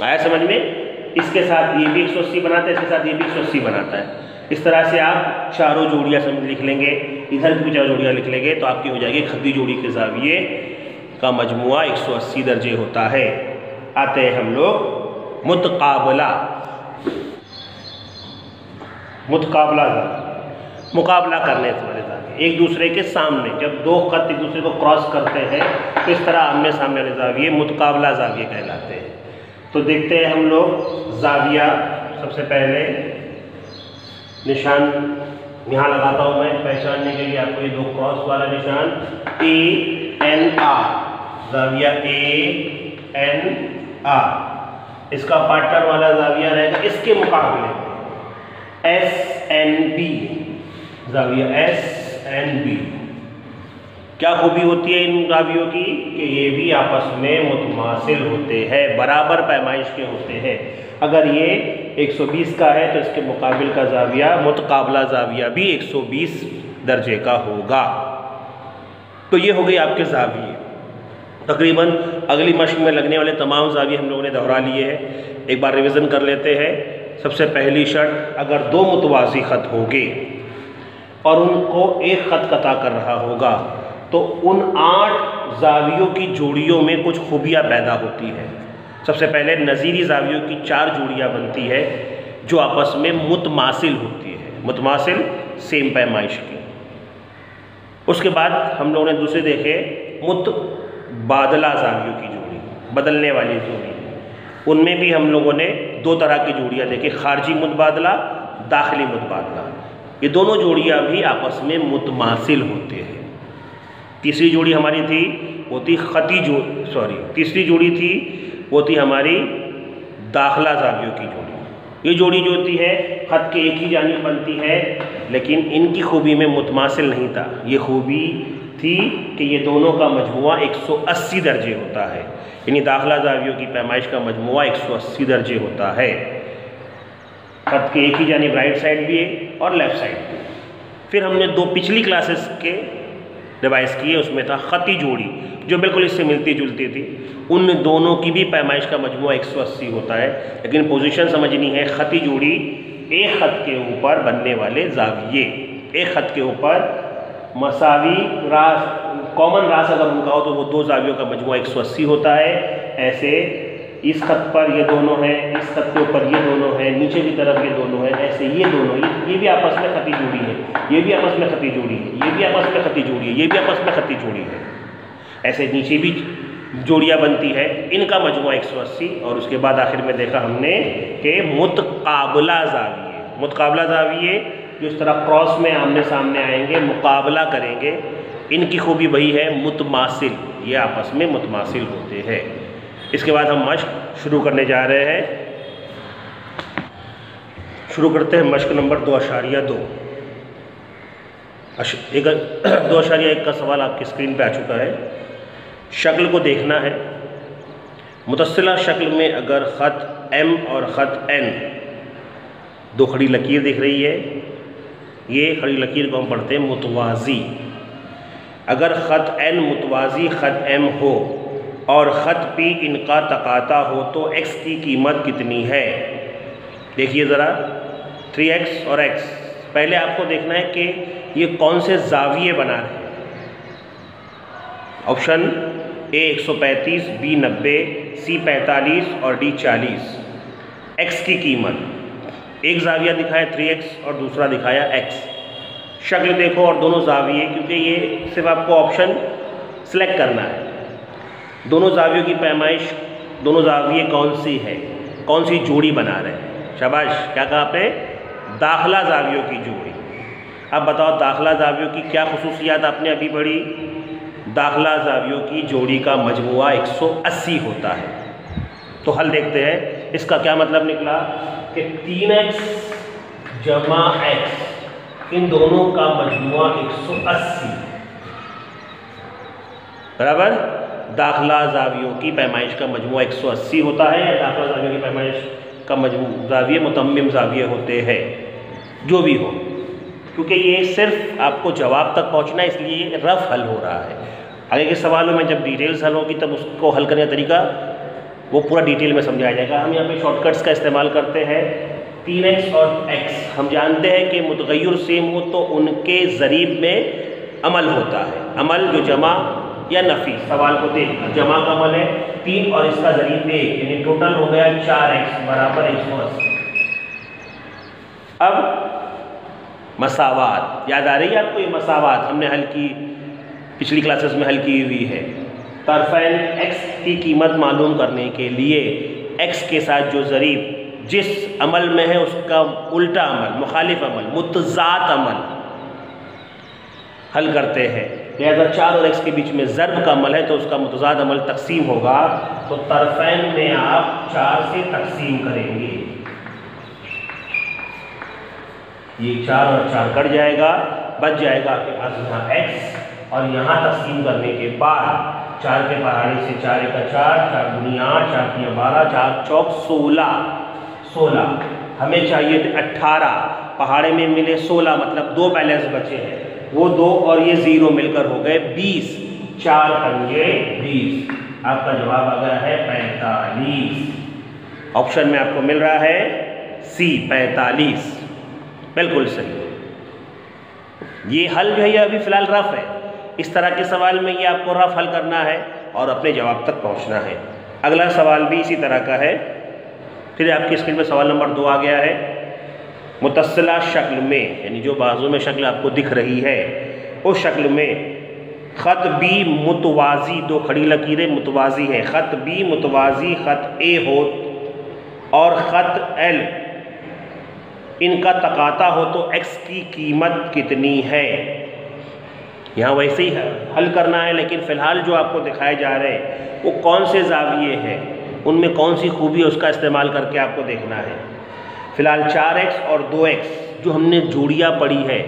आया समझ में? इसके साथ ये भी 180 बनाता है, इसके साथ ये भी 180 बनाता है। इस तरह से आप चारों जोड़ियाँ समझ लिख लेंगे, इधर भी 4 जोड़ियाँ लिख लेंगे तो आपकी हो जाएगी खती जोड़ी के जाविये का मजमुआ 180 दर्जे होता है। आते हैं हम लोग मुतकाबला। मुकाबला करने से वाले जाविये, एक दूसरे के सामने, जब 2 खत एक दूसरे को क्रॉस करते हैं तो इस तरह आमने सामने वाले जाविये मुतकाबला जाविये कहलाते हैं। तो देखते हैं हम लोग जाविया। सबसे पहले निशान यहाँ लगाता हूँ मैं पहचानने के लिए आपको, ये 2 क्रॉस वाला निशान ANR, जाविया ANR। इसका पार्टनर वाला जाविया रहेगा इसके मुकाबले में SNB, जाविया SNB। क्या खूबी होती है इन जावियों की? कि ये भी आपस में मुतमासिल होते हैं, बराबर पैमाइश के होते हैं। अगर ये 120 का है तो इसके मुकाबिल का जाविया, मुतकाबला जाविया भी 120 दर्जे का होगा। तो ये हो गई आपके जाविये। तकरीबन अगली मश्क में लगने वाले तमाम जाविये हम लोगों ने दोहरा लिए हैं। एक बार रिवीजन कर लेते हैं। सबसे पहली शर्त, अगर 2 मुतवाज़ी ख़त होंगे और उनको एक ख़त कता कर रहा होगा तो उन 8 जावियों की जोड़ियों में कुछ खूबियाँ पैदा होती हैं। सबसे पहले नज़ीरी जावियों की 4 जोड़ियाँ बनती है जो आपस में मुतमासिल होती है, मुतमासिल सेम पैमाइश की। उसके बाद हम लोगों ने दूसरे देखे मुतबादला जावियों की जोड़ी, बदलने वाली जोड़ी। उनमें भी हम लोगों ने 2 तरह की जोड़ियाँ देखी, खारजी मुतबादला, दाखिली मुतबादला। ये दोनों जोड़ियाँ भी आपस में मुतमासिल होते हैं। तीसरी जोड़ी हमारी थी वो थी तीसरी जोड़ी थी वो थी हमारी दाखिला जावियों की जोड़ी। ये जोड़ी जो होती है ख़त के एक ही जानिब बनती है, लेकिन इनकी खूबी में मुतमासिल नहीं था। ये खूबी थी कि ये दोनों का मजमुआ 180 दर्जे होता है, यानी दाखिला जावियों की पैमाइश का मजमुआ 180 दर्जे होता है। ख़त के एक ही जानिब राइट साइड भी है और लेफ़्ट साइड भी। फिर हमने 2 पिछली क्लासेस के रिवाइज किए, उसमें था खती जोड़ी जो बिल्कुल इससे मिलती जुलती थी। उन दोनों की भी पैमाइश का मजमुआ 180 होता है, लेकिन पोजीशन समझनी है। खती जोड़ी एक ख़त के ऊपर बनने वाले जाविये, एक ख़त के ऊपर मसावी रास, कॉमन रास अगर उनका हो तो वो 2 जावियों का मजमुआ 180 होता है। ऐसे इस ख़त पर ये दोनों हैं, इस ख़त के ऊपर ये दोनों हैं, नीचे की तरफ ये दोनों हैं, ऐसे ये दोनों, ये भी आपस में खती जोड़ी है, ये भी आपस में खती जोड़ी है, ये भी आपस में खती जोड़ी है, ये भी आपस में खती जोड़ी है। ऐसे नीचे भी जोड़ियाँ बनती है, इनका मजमुआ 180। और उसके बाद आखिर में देखा हमने कि मुतकाबला जाविये जो इस तरह क्रॉस में आमने सामने आएंगे, मुकाबला करेंगे, इनकी खूबी वही है मुतमासिल, ये आपस में मुतमासिल होते हैं। इसके बाद हम मश्क शुरू करने जा रहे हैं। शुरू करते हैं मश्क नंबर 2.2। 2.1 का सवाल आपकी स्क्रीन पे आ चुका है। शक्ल को देखना है। मुतस्सिला शक्ल में अगर ख़त M और ख़त N, दो खड़ी लकीर दिख रही है। ये खड़ी लकीर को हम पढ़ते हैं मुतवाज़ी। अगर ख़त N मुतवाज़ी ख़त M हो और ख़त P इनका तकाता हो तो x की कीमत कितनी है? देखिए ज़रा, 3x और x। पहले आपको देखना है कि ये कौन से ज़ाविये बना रहे हैं। ऑप्शन A 135, B 90, C 45 और D 40। x की कीमत, एक ज़ाविया दिखाया 3x और दूसरा दिखाया x। शक्ल देखो और दोनों ज़ाविये, क्योंकि ये सिर्फ आपको ऑप्शन सेलेक्ट करना है। दोनों ज़ावियों की पैमाइश, दोनों ज़ाविये कौन सी है, कौन सी जोड़ी बना रहे हैं। शाबाश, क्या कहा आपने? दाखिला ज़ावियों की जोड़ी। अब बताओ दाखिला ज़ावियों की क्या खुसूसियात आपने अभी पढ़ी? दाखिला ज़ावियों की जोड़ी का मजमुआ 180 होता है। तो हल देखते हैं। इसका क्या मतलब निकला कि 3x जमा x, इन दोनों का मजमुआ 180 बराबर दाखिला ज़ावियों की पैमाइश का मजमुआ 180 होता है, या दाखिला ज़ावियों की पैमाइश का ज़ाविये मुतम्मिम ज़ाविये होते हैं, जो भी हो। क्योंकि ये सिर्फ आपको जवाब तक पहुंचना है, इसलिए रफ हल हो रहा है। आगे के सवालों में जब डिटेल्स हल होगी तब उसको हल करने का तरीका वो पूरा डिटेल में समझाया जाएगा। हम यहाँ पे शॉर्टकट्स का इस्तेमाल करते हैं। 3x और x, हम जानते हैं कि मुतगय्यर सेम हो तो उनके ज़रीब में अमल होता है। अमल जो जमा या नफ़ी, सवाल को देख, जमा का अमल है 3 और इसका ज़रीब 1, यानी टोटल हो गया 4x बराबर 180। अब मसावात याद आ रही है आपको? ये मसावात हमने हल की, पिछली क्लासेस में हल की हुई है। तरफ़ैन x की कीमत मालूम करने के लिए x के साथ जो ज़रीब जिस अमल में है उसका उल्टा अमल, मुखालिफ अमल, मुतज़ाद अमल हल करते हैं। लिहाजा 4 और x के बीच में ज़र्ब का अमल है तो उसका मुतज़ाद अमल तकसीम होगा। तो तरफ़ैन में आप 4 से तकसीम करेंगे, ये 4 और 4 कट जाएगा, बच जाएगा आपके पास यहाँ x, और यहाँ तकसीम करने के बाद 4 के पहाड़े से 4 का 4, 4 दुनिया 8, 4 तिया 12, 4 चौक 16। हमें चाहिए थे 18, पहाड़े में मिले 16, मतलब 2 बैलेंस बचे हैं, वो 2 और ये 0 मिलकर हो गए 20। 4 पंजे 20। आपका जवाब आ गया है 45। ऑप्शन में आपको मिल रहा है C 45, बिल्कुल सही। ये हल जो है ये अभी फ़िलहाल रफ है। इस तरह के सवाल में ये आपको रफ हल करना है और अपने जवाब तक पहुंचना है। अगला सवाल भी इसी तरह का है। फिर आपकी स्क्रीन पर सवाल नंबर 2 आ गया है। मुतस्सिला शक्ल में, यानी जो बाजू में शक्ल आपको दिख रही है उस शक्ल में ख़त B मुतवाज़ी, दो खड़ी लकीरें मुतवाज़ी हैं, ख़त B मुतवाज़ी ख़त A हो और ख़त L इनका तकाता हो तो x की कीमत कितनी है? यहाँ वैसे ही हल करना है, लेकिन फ़िलहाल जो आपको दिखाए जा रहे हैं वो कौन से ज़ाविये हैं, उनमें कौन सी खूबी है उसका इस्तेमाल करके आपको देखना है। फ़िलहाल 4x और 2x जो हमने जोड़ियाँ पढ़ी है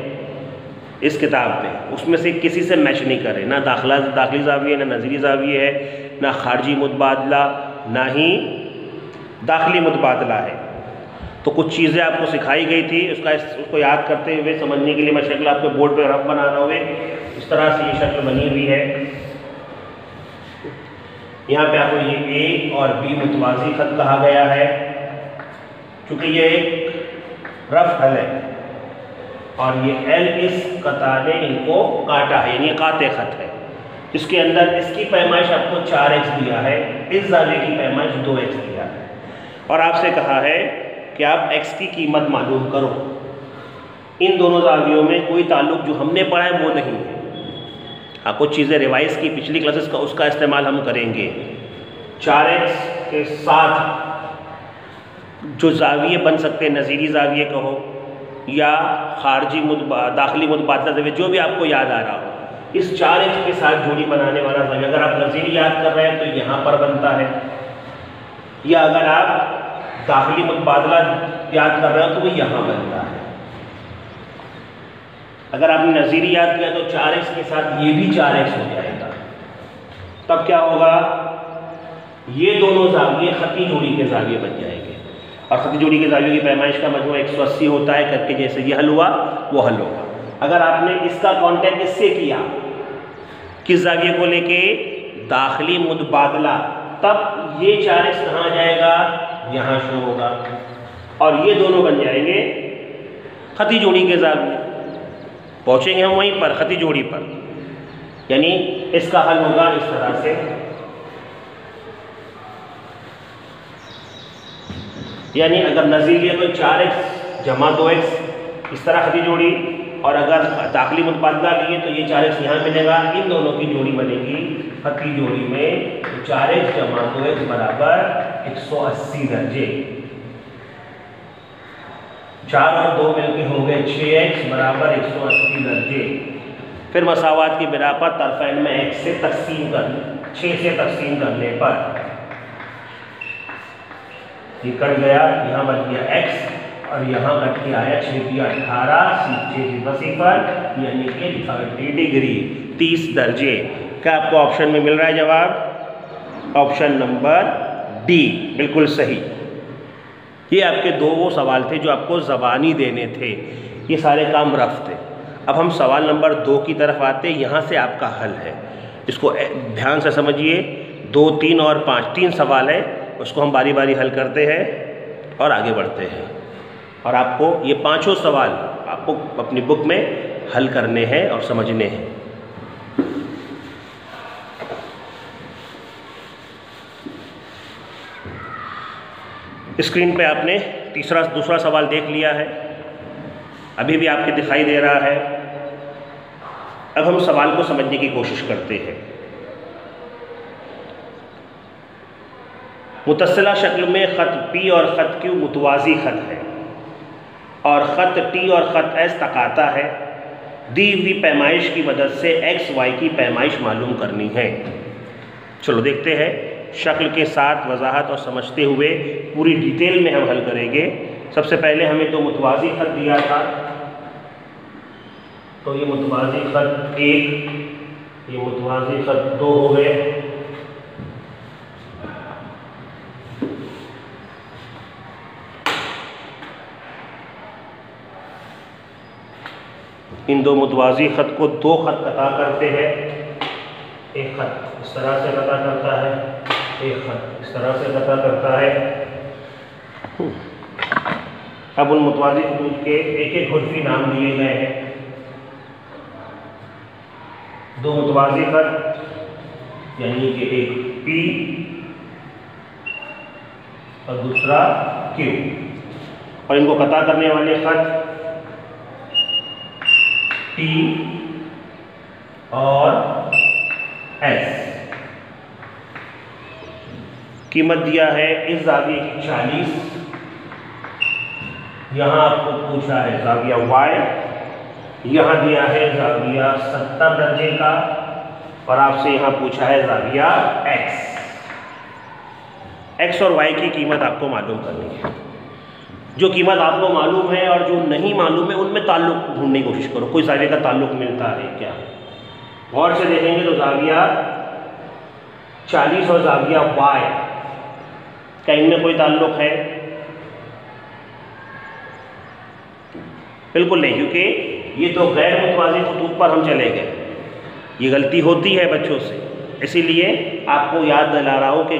इस किताब में, उसमें से किसी से मैच नहीं करे। ना दाखिली ज़ाविये, ना नज़ीरी ज़ाविये है, ना खारजी मुतबादला, ना ही दाखिली मुतबादला है। तो कुछ चीज़ें आपको सिखाई गई थी, उसको याद करते हुए समझने के लिए मैं शक्ल आपके बोर्ड पे रफ बना रहा हूँ। इस तरह से ये शक्ल बनी हुई है। यहाँ पे आपको ये A और B मुतवाज़ी ख़त कहा गया है, क्योंकि ये एक रफ हल है और ये L इस कता ने इनको काटा है, यानी काते ख़त है, जिसके अंदर इसकी पैमाइश आपको 4x दिया है, इस ज़ाविये की पैमाइश 2x दिया है, और आपसे कहा है कि आप x की कीमत मालूम करो। इन दोनों ज़ावियों में कोई ताल्लुक़ जो हमने पढ़ा है वो नहीं है। हाँ, कुछ चीज़ें रिवाइज़ की पिछली क्लासेस का, उसका इस्तेमाल हम करेंगे। 4x के साथ जो ज़ाविये बन सकते हैं, नज़ीरी ज़ाविये कहो या खारजी दाखिली मुतबादला ज़ाविये, जो भी आपको याद आ रहा हो, इस 4x के साथ जोड़ी बनाने वाला ज़ाविया, अगर आप नज़ीरी याद कर रहे हैं तो यहाँ पर बनता है, या अगर आप दाखिली मुतबादला याद कर रहे हो तो वो यहाँ बनता है। अगर आपने नज़ीरी याद किया तो 4x के साथ ये भी 4x हो जाएगा। तब क्या होगा? ये दोनों ज़ाविये ख़ती जोड़ी के ज़ाविये बन जाएंगे। और खती जोड़ी के जावियों की पैमाइश का मजमू 180 होता है करके जैसे ये हल हुआ वो हल होगा। अगर आपने इसका कांटेक्ट इससे किया किस जाविये को लेके, दाखिली मुतबादला, तब ये 4x कहाँ आ जाएगा, यहाँ शुरू होगा और ये दोनों बन जाएंगे खती जोड़ी के जाविये। पहुँचेंगे हम वहीं पर खती जोड़ी पर, यानी इसका हल होगा इस तरह से। यानी अगर नज़ीर लिया तो 4x जमा 2x इस तरह खती जोड़ी, और अगर दाखिली मुतबादला लिए तो ये 4x यहाँ मिलेगा, इन दोनों की जोड़ी बनेगी खती जोड़ी में 4x जमा 2x बराबर 180 दर्जे। 4 और 2 मिलकर हो गए 6x बराबर 180 दर्जे। फिर मसावात की बिना पर तरफैन में x से तकसीम कर 6 से तकसीम करने पर ये कट गया, यहाँ बच गया x और यहाँ कट के आया 6 की 18 6 यानी कि 30 डिग्री 30 दर्जे। क्या आपको ऑप्शन में मिल रहा है जवाब? ऑप्शन नंबर डी बिल्कुल सही। ये आपके दो वो सवाल थे जो आपको ज़बानी देने थे, ये सारे काम रफ थे। अब हम सवाल नंबर 2 की तरफ आते, यहाँ से आपका हल है, इसको ध्यान से समझिए। 2, 3 और 5 3 सवाल है, उसको हम बारी बारी हल करते हैं और आगे बढ़ते हैं। और आपको ये 5 सवाल आपको अपनी बुक में हल करने हैं और समझने हैं। स्क्रीन पे आपने दूसरा सवाल देख लिया है, अभी भी आपके दिखाई दे रहा है। अब हम सवाल को समझने की कोशिश करते हैं। मुतस्सिला शक्ल में ख़त P और ख़त Q मुतवाज़ी ख़त है और ख़त T और ख़त S तकाता है। दी हुई पैमाइश की मदद से x y की पैमाइश मालूम करनी है। चलो देखते हैं, शक्ल के साथ वजाहत और समझते हुए पूरी डिटेल में हम हल करेंगे। सबसे पहले हमें तो मुतवाज़ी ख़त दिया था, तो ये मुतवाज़ी ख़त 1, ये मुतवाज़ी ख़त 2 हो गए। इन दो मुतवाज़ी ख़त को 2 ख़त कता करते हैं। एक ख़त इस तरह से कता करता है, एक ख़त इस तरह से कता करता है। अब उन मुतवाज़ी खतूत के एक एक हुर्फ़ी नाम दिए गए हैं। 2 मुतवाज़ी ख़त यानी कि एक P और दूसरा Q, और इनको कता करने वाले ख़त T और S। कीमत दिया है इस जाविये की 40, यहाँ आपको पूछा है जाविया Y, यहाँ दिया है जाविया 70 दर्जे का, और आपसे यहाँ पूछा है जाविया X और Y की कीमत आपको मालूम करनी है। जो कीमत आपको मालूम है और जो नहीं मालूम है उनमें ताल्लुक ढूंढने की कोशिश करो, कोई जाविये का ताल्लुक मिलता है क्या। गौर से देखेंगे तो जाविया 40 और जाविया Y, क्या इनमें कोई ताल्लुक है? बिल्कुल नहीं, क्योंकि ये तो गैर मुतवाज़ी खतूत पर हम चले गए। ये गलती होती है बच्चों से, इसीलिए आपको याद दिला रहा हूँ कि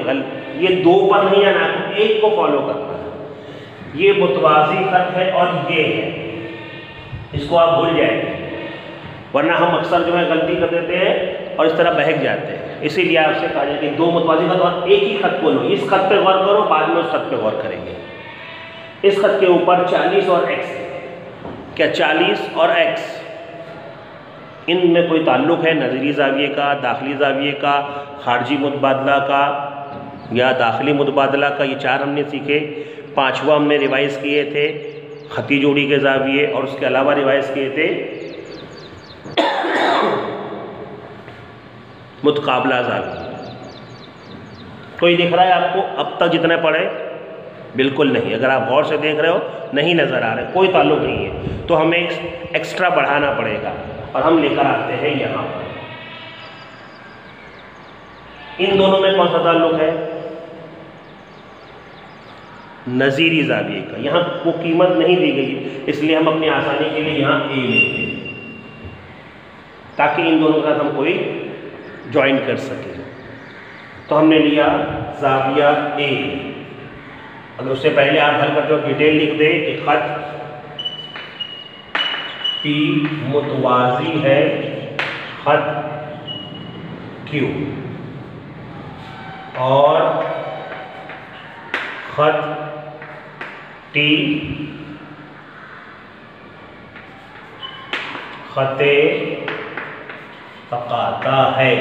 ये 2 पर नहीं आना, आपको 1 को फॉलो करना है। ये मुतवाज़ी ख़त है और ये है, इसको आप भूल जाएंगे, वरना हम अक्सर जो है गलती कर देते हैं और इस तरह बहक जाते हैं। इसीलिए आपसे कहा जाए कि 2 मुतवाज़ी ख़त और एक ही ख़त को लो। इस ख़त पे गौर करो, बाद में उस ख़त पे गौर करेंगे। इस ख़त के ऊपर 40 और x, क्या 40 और x इनमें कोई ताल्लुक़ है नज़री ज़ाविये का, दाखिली ज़ाविये का, खारजी मुतबादला का या दाखिली मुतबादला का? ये 4 हमने सीखे। 5वां हमने रिवाइज़ किए थे खती जोड़ी के ज़ाविये, और उसके अलावा रिवाइज़ किए थे मुतकाबला ज़ाविये। कोई दिख रहा है आपको अब तक जितने पढ़े? बिल्कुल नहीं। अगर आप गौर से देख रहे हो नहीं नज़र आ रहे, कोई ताल्लुक़ नहीं है, तो हमें एक्स्ट्रा बढ़ाना पड़ेगा और हम लेकर आते हैं यहाँ पर। इन दोनों में कौन सा ताल्लुक़ है? नज़ीरी ज़ाविये का। यहाँ वो कीमत नहीं दी गई, इसलिए हम अपनी आसानी के लिए यहाँ ए लेते हैं ताकि इन दोनों के साथ हम कोई ज्वाइन कर सकें। तो हमने लिया ज़ाविया ए। अगर उससे पहले आप हल करते हो डिटेल लिख दे कि खत P मुतवाज़ी है खत Q और खत T खते तकाता है।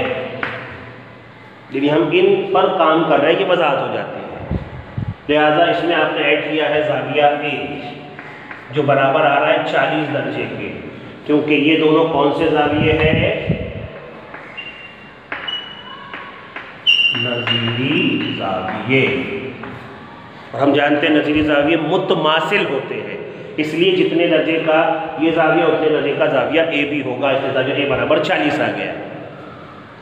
यदि हम इन पर काम कर रहे हैं कि वजाहत हो जाती है, लिहाजा इसमें आपने ऐड किया है ज़ाविया ए जो बराबर आ रहा है 40 दर्जे के, क्योंकि ये दोनों कौन से ज़ाविये हैं? नज़ीरी ज़ाविये। और हम जानते हैं नज़ीरी ज़ाविये मुतमासिल होते हैं, इसलिए जितने दर्जे का ये ज़ाविया उतने दर्जे का ज़ाविया ए भी होगा, इसलिए ज़ाविया ए बराबर 40 आ गया।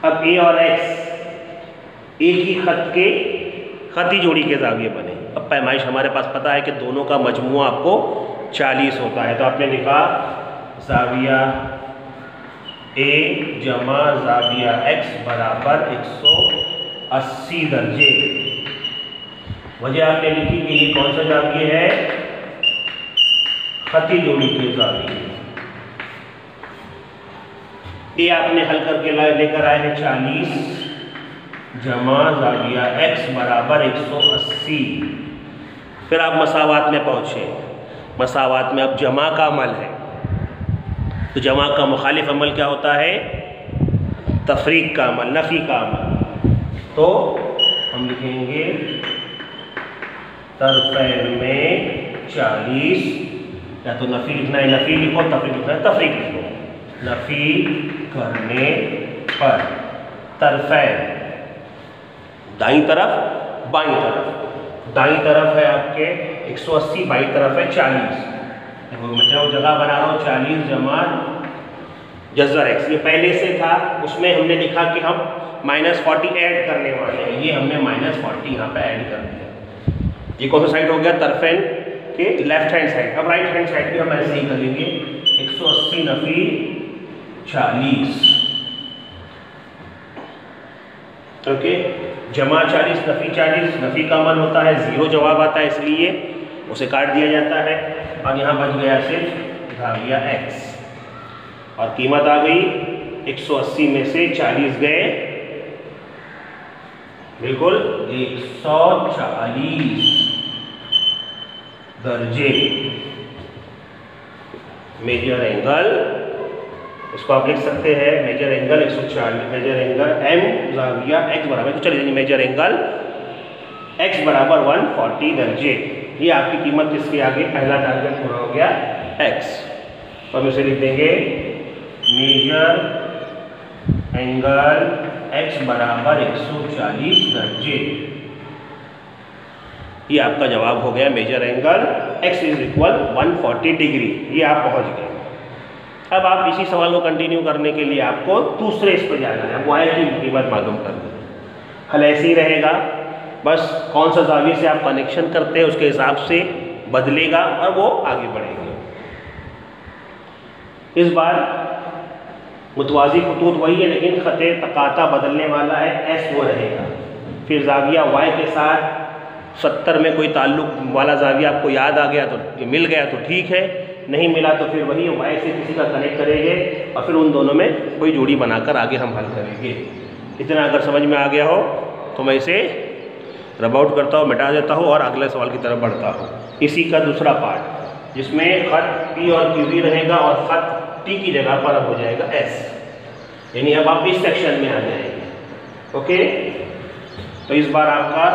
अब ए और एक्स एक ही खती जोड़ी के ज़ाविये बने। अब पैमाइश हमारे पास पता है कि दोनों का मजमुआ आपको 40 होता है, तो आपने लिखा ज़ाविया ए जमा ज़ाविया एक्स बराबर 180 दर्जे। वजह आपने लिखी कि ये कौन सा ज़ाविये है? खती जोड़ी के ज़ाविये। ये आपने हल करके लेकर आए हैं 40 जमा ज़ाविया एक्स बराबर 180। फिर आप मसावात में पहुँचे। मसावात में अब जमा का अमल है, तो जमा का मुखालिफ अमल क्या होता है? तफरीक का अमल, नफ़ी का अमल। तो हम लिखेंगे तरफ़ैन में 40, या तो नफ़ी लिखना है नफ़ी लिखो, तफरीक लिखना है तफरीक लिखो। नफ़ी करने पर तरफ़ैन दाईं तरफ बाईं तरफ, दाईं तरफ है आपके 180, बाईं तरफ है 40। मैं जो जगह बना रहा हूँ 40 जमा जज़र एक्स, ये पहले से था, उसमें हमने लिखा कि हम -40 ऐड करने वाले हैं, ये हमने -40 यहाँ पे ऐड कर दिया। ये कौन सा साइड हो गया? तरफ़ैन के लेफ्ट हैंड साइड। अब राइट हैंड साइड भी हम ऐसे ही करेंगे, 180 नफ़ी 40, ओके। जमा 40 नफ़ी 40, नफ़ी का अमल होता है 0 जवाब आता है, इसलिए उसे काट दिया जाता है और यहाँ बच गया सिर्फ ज़ाविया एक्स और कीमत आ गई 180 में से 40 गए, बिल्कुल 140 दर्जे। मेजर एंगल, इसको आप लिख सकते हैं major angle 140, major angle M ज़ाविया एक्स बराबर, तो चलिए मेजर एंगल एक्स बराबर 140 दर्जे। ये आपकी कीमत किसके आगे? पहला टारगेट पूरा हो गया एक्स। तो हम इसे लिख देंगे मेजर एंगल एक्स बराबर 140 दर्जे। ये आपका जवाब हो गया major angle x is equal 140 degree. ये आप पहुंच गए। अब आप इसी सवाल को कंटिन्यू करने के लिए आपको दूसरे इस पर जाना है, वाई की कीमत मालूम करनी है। हल ऐसे ही रहेगा, बस कौन सा ज़ाविये से आप कनेक्शन करते हैं उसके हिसाब से बदलेगा और वो आगे बढ़ेगा। इस बार मुतवाज़ी खतूत वही है, लेकिन ख़ते तकाता बदलने वाला है, एस वो रहेगा। फिर ज़ाविया वाई के साथ 70 में कोई ताल्लुक़ वाला ज़ाविया आपको याद आ गया तो मिल गया तो ठीक है, नहीं मिला तो फिर वही वाई से किसी का कनेक्ट करेंगे और फिर उन दोनों में कोई जोड़ी बनाकर आगे हम हल करेंगे। इतना अगर समझ में आ गया हो तो मैं इसे रब आउट करता हूँ, मिटा देता हूँ और अगले सवाल की तरफ बढ़ता हूँ। इसी का दूसरा पार्ट जिसमें ख़त पी और क्यू भी रहेगा और ख़त टी की जगह पर अब हो जाएगा एस, यानी अब आप इस सेक्शन में आ जाएंगे। ओके, तो इस बार आपका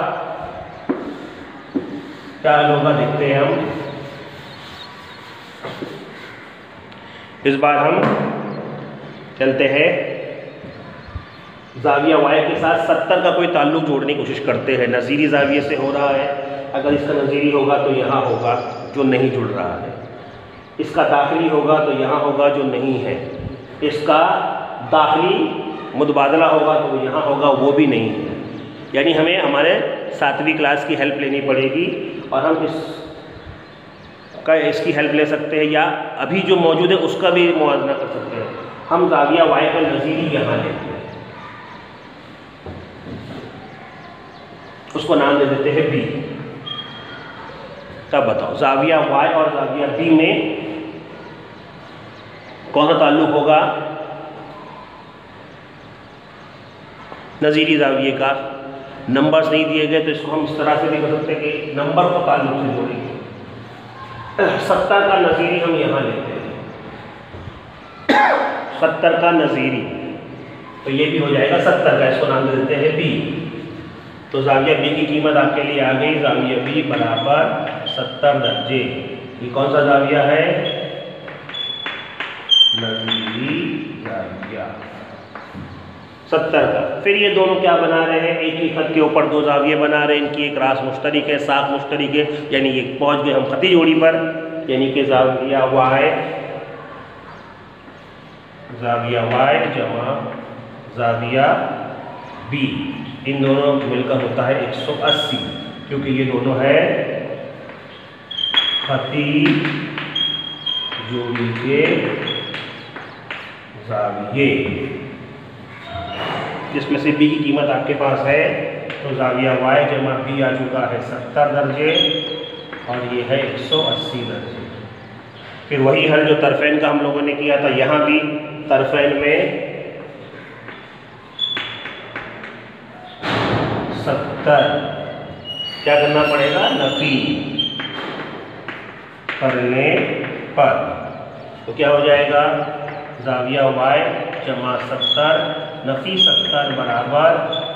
क्या होगा देखते हैं हम। इस बार हम चलते हैं ज़ाविया वाई के साथ 70 का कोई ताल्लुक़ जोड़ने की कोशिश करते हैं। नज़ीरी ज़ाविये से हो रहा है, अगर इसका नज़ीरी होगा तो यहाँ होगा जो नहीं जुड़ रहा है, इसका दाखिली होगा तो यहाँ होगा जो नहीं है, इसका दाखिली मुतबादला होगा तो यहाँ होगा वो भी नहीं है। यानी हमें हमारे 7वीं क्लास की हेल्प लेनी पड़ेगी और हम इसकी हेल्प ले सकते हैं, या अभी जो मौजूद है उसका भी मुआवजा कर सकते हैं। हम ज़ाविया वाई का नज़ीरी यहाँ लेते हैं, उसको नाम दे देते हैं बी। तब बताओ ज़ाविया वाई और ज़ाविया बी में कौन सा ताल्लुक होगा? नज़ीरी ज़ाविये का। नंबर्स नहीं दिए गए तो इसको हम इस तरह से भी कर सकते हैं कि नंबर को ताल्लुक से जोड़ेंगे। 70 का नज़ीरी हम यहाँ लेते हैं, 70 का नज़ीरी, तो ये भी हो जाएगा 70 का, इसको नाम दे देते हैं बी। तो ज़ाविया बी की कीमत आपके लिए आ गई, ज़ाविया बी बराबर 70 दर्जे। ये कौन सा ज़ाविया है? नज़ीरी ज़ाविया 70 का। फिर ये दोनों क्या बना रहे हैं? एक ही खत के ऊपर दो ज़ाविये बना रहे हैं, इनकी एक रास मुश्तरिक है, साख मुश्तरिक है, यानी ये पहुंच गए हम खती जोड़ी पर, यानी कि ज़ाविया वाई जमा ज़ाविया बी, इन दोनों मिलकर होता है 180, क्योंकि ये दोनों है खती जोड़ी के ज़ाविये, जिसमें से बी की कीमत आपके पास है। तो ज़ाविया वाई जमा बी आ चुका है 70 दर्जे और ये है 180 दर्जे। फिर वही हल जो तरफैन का हम लोगों ने किया था, यहाँ भी तरफैन में 70 क्या करना पड़ेगा? नफी करने पर, तो क्या हो जाएगा? ज़ाविया वाई जमा 70 नफी 70 बराबर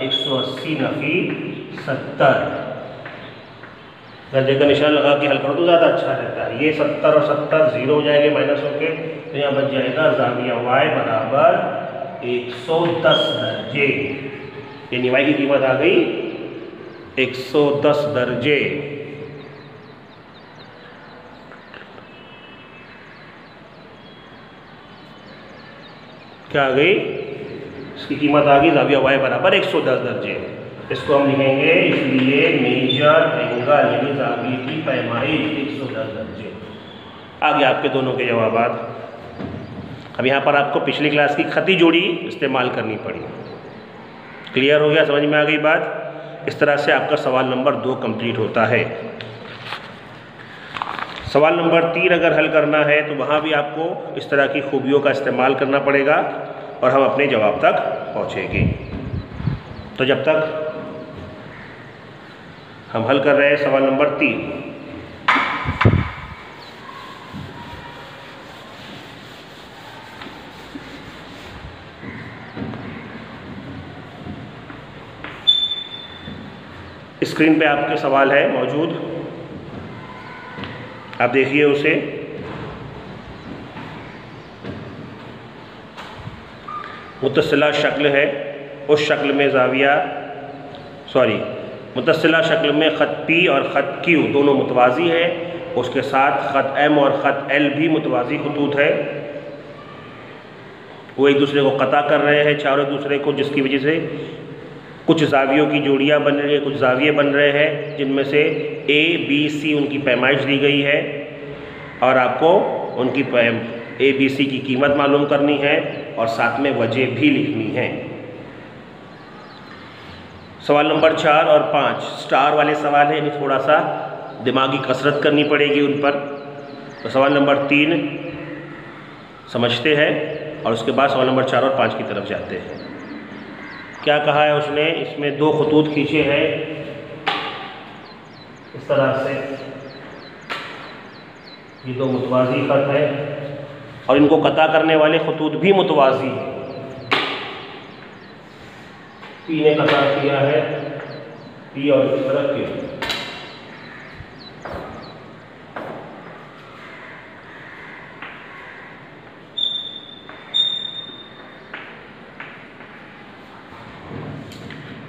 180 नफी 70। दर्जे का निशान लगा के हल करो तो ज़्यादा अच्छा रहता है। ये 70 और 70 0 हो जाएंगे माइनस होके, तो यहाँ बच जाएगा ज़ाविया वाई बराबर 110 दर्जे, यानी वाई की कीमत आ गई 110 दर्जे। क्या आ गई? इसकी कीमत आ गई ज़ाविया वाई बराबर 110 दर्जे। इसको हम लिखेंगे, इसलिए मेजर एंगल यानी ज़ाविये की पैमाइश 110 दर्जे। आ गया आपके दोनों के जवाबात। अब यहाँ पर आपको पिछली क्लास की खती जोड़ी इस्तेमाल करनी पड़ी। क्लियर हो गया? समझ में आ गई बात? इस तरह से आपका सवाल नंबर 2 कंप्लीट होता है। सवाल नंबर 3 अगर हल करना है तो वहाँ भी आपको इस तरह की खूबियों का इस्तेमाल करना पड़ेगा और हम अपने जवाब तक पहुँचेंगे। तो जब तक हम हल कर रहे हैं सवाल नंबर 3, स्क्रीन पे आपके सवाल है मौजूद, आप देखिए उसे। मुतसिला शक्ल है, उस शक्ल में मुतसिला शक्ल में ख़त P और ख़त Q दोनों मुतवाज़ी है, उसके साथ ख़त M और ख़त L भी मुतवाज़ी खतूत है। वो एक दूसरे को कता कर रहे हैं, चारों दूसरे को, जिसकी वजह से कुछ ज़ावियों की जोड़ियाँ बन रही है, कुछ ज़ाविये बन रहे हैं, जिनमें से A, B, C उनकी पैमाइश दी गई है और आपको उनकी A, B, C की कीमत मालूम करनी है और साथ में वजह भी लिखनी है। सवाल नंबर 4 और 5 स्टार वाले सवाल हैं, यानी थोड़ा सा दिमागी कसरत करनी पड़ेगी उन पर। तो सवाल नंबर 3 समझते हैं और उसके बाद सवाल नंबर 4 और 5 की तरफ जाते हैं। क्या कहा है उसने? इसमें 2 खतूत खींचे हैं इस तरह से, ये 2 मुतवाज़ी ख़त है और इनको कता करने वाले खतूत भी मुतवाज़ी हैं। P ने कता किया है, P और इस तरह Q।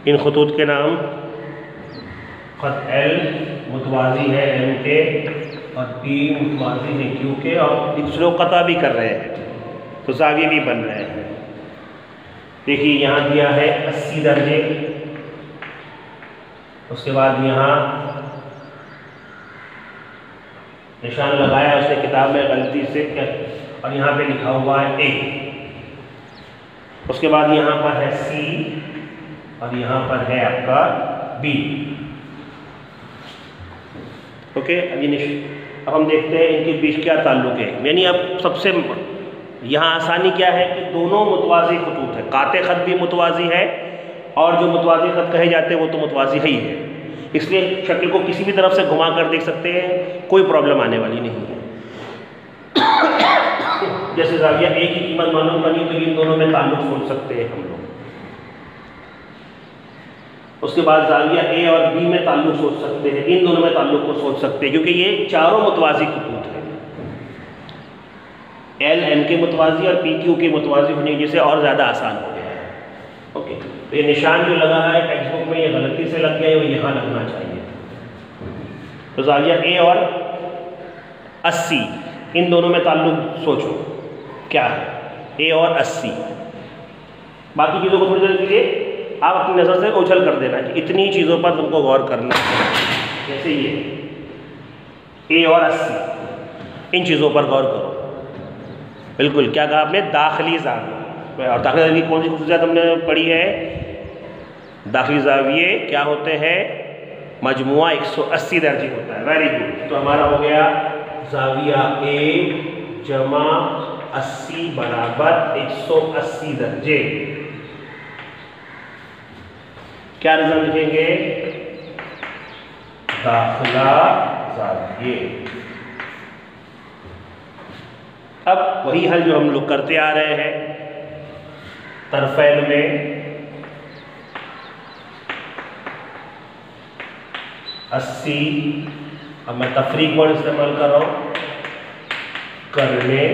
इन खतूत के नाम, ख़त L मुतवाज़ी है M के और P मुतवाज़ी है Q के, और एक दूसरे को कता भी कर रहे हैं, तो ज़ाविये भी बन रहे हैं। देखिए यहाँ दिया है 80 दर्जे, उसके बाद यहाँ निशान लगाया उसने किताब में गलती से और यहाँ पे लिखा हुआ है ए। उसके बाद यहाँ पर है सी और यहाँ पर है आपका बी। ओके, अब हम देखते हैं इनके बीच क्या ताल्लुक है। यानी अब सबसे यहाँ आसानी क्या है कि दोनों मुतवाज़ी खतूत है, काते खत भी मुतवाज़ी है और जो मुतवाज़ी खत कहे जाते हैं वो तो मुतवाज़ी ही है, इसलिए शक्ल को किसी भी तरफ से घुमा कर देख सकते हैं, कोई प्रॉब्लम आने वाली नहीं है। जैसे ज़ाविया ए की कीमत मालूम करनी तो इन दोनों में ताल्लुक सोच सकते हैं हम लोग। उसके बाद ज़ाविया ए और बी में ताल्लुक सोच सकते हैं, इन दोनों में ताल्लुक को सोच सकते हैं, क्योंकि ये चारों मुतवाज़ी खतूत है। एल एम के मुतवाज़ी और पी क्यू के मुतवाज़ी होने की वजह से और ज़्यादा आसान हो गया है। ओके, तो ये निशान जो लगा है टेक्स्ट बुक में ये गलती से लग गया है, वो यहाँ लगना चाहिए। तो ज़ाविया ए और 80 इन दोनों में ताल्लुक सोचो क्या है, ए और 80। बाकी चीज़ों को थोड़ी देर के लिए आप अपनी नज़र से उछल कर देना कि इतनी चीज़ों पर तुमको गौर करना है। जैसे ये ए और 80 इन चीज़ों पर गौर करो। बिल्कुल, क्या कहा आपने, दाखिली ज़ाविया। और दाखिली ज़ाविये की कौन सी खुसूसियत हमने पढ़ी है? दाखिली ज़ाविये क्या होते हैं? मजमुआ 180 दर्जे होता है। Very good. तो हमारा हो गया ज़ाविया ए जमा 80 बराबर 180 दर्जे। क्या रिजल्ट लिखेंगे? दाखिला ज़ाविये। अब वही हल जो हम लोग करते आ रहे हैं तरफैन में 80, अब मैं तफरीक वर्ड इस्तेमाल कर रहा हूँ, करने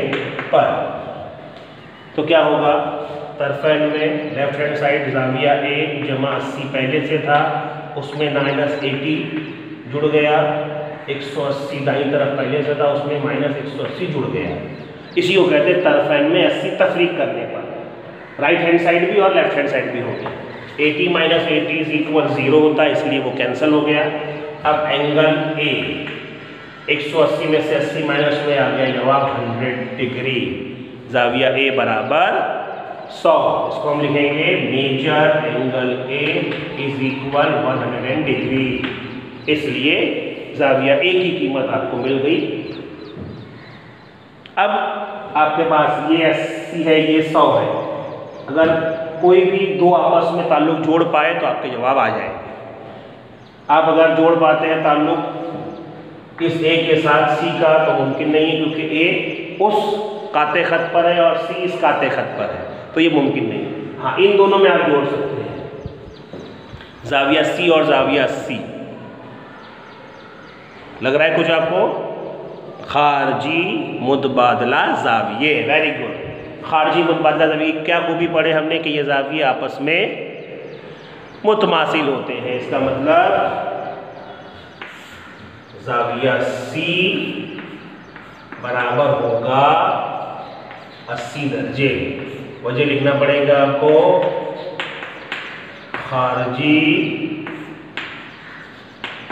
पर। तो क्या होगा? तरफैन में लेफ्ट हैंड साइड ज़ाविया ए जमा 80 पहले से था, उसमें -80 जुड़ गया, 180 दाईं तरफ पहले से था, उसमें -180 जुड़ गया। इसी को कहते हैं तरफैन में 80 तफरीक करने पर। राइट हैंड साइड भी और लेफ्ट हैंड साइड भी हो गया। 80 - 80 = 0 होता है, इसलिए वो कैंसिल हो गया। अब एंगल ए 180 में से 80 माइनस में आ गया, जवाब 100 डिग्री। ज़ाविया ए बराबर 100। इसको हम लिखेंगे मेजर एंगल ए = 100 डिग्री। इसलिए ज़ाविया ए की कीमत आपको मिल गई। अब आपके पास ये 80 है, ये 100 है। अगर कोई भी दो आपस में ताल्लुक जोड़ पाए तो आपके जवाब आ जाए। आप अगर जोड़ पाते हैं ताल्लुक इस ए के साथ सी का तो मुमकिन नहीं है, क्योंकि ए उस काते खत पर है और सी इस काते खत पर है, तो ये मुमकिन नहीं है। हाँ, इन दोनों में आप जोड़ सकते हैं, ज़ाविया सी और ज़ाविया सी। लग रहा है कुछ आपको? खारजी मुतबादला ज़ाविये। Very good. खारजी मुतबादला ज़ाविये क्या खूबी पढ़े हमने कि ये ज़ाविये आपस में मुतमासिल होते हैं। इसका मतलब ज़ाविया सी बराबर होगा 80 दर्जे। वजह लिखना पड़ेगा आपको, खारजी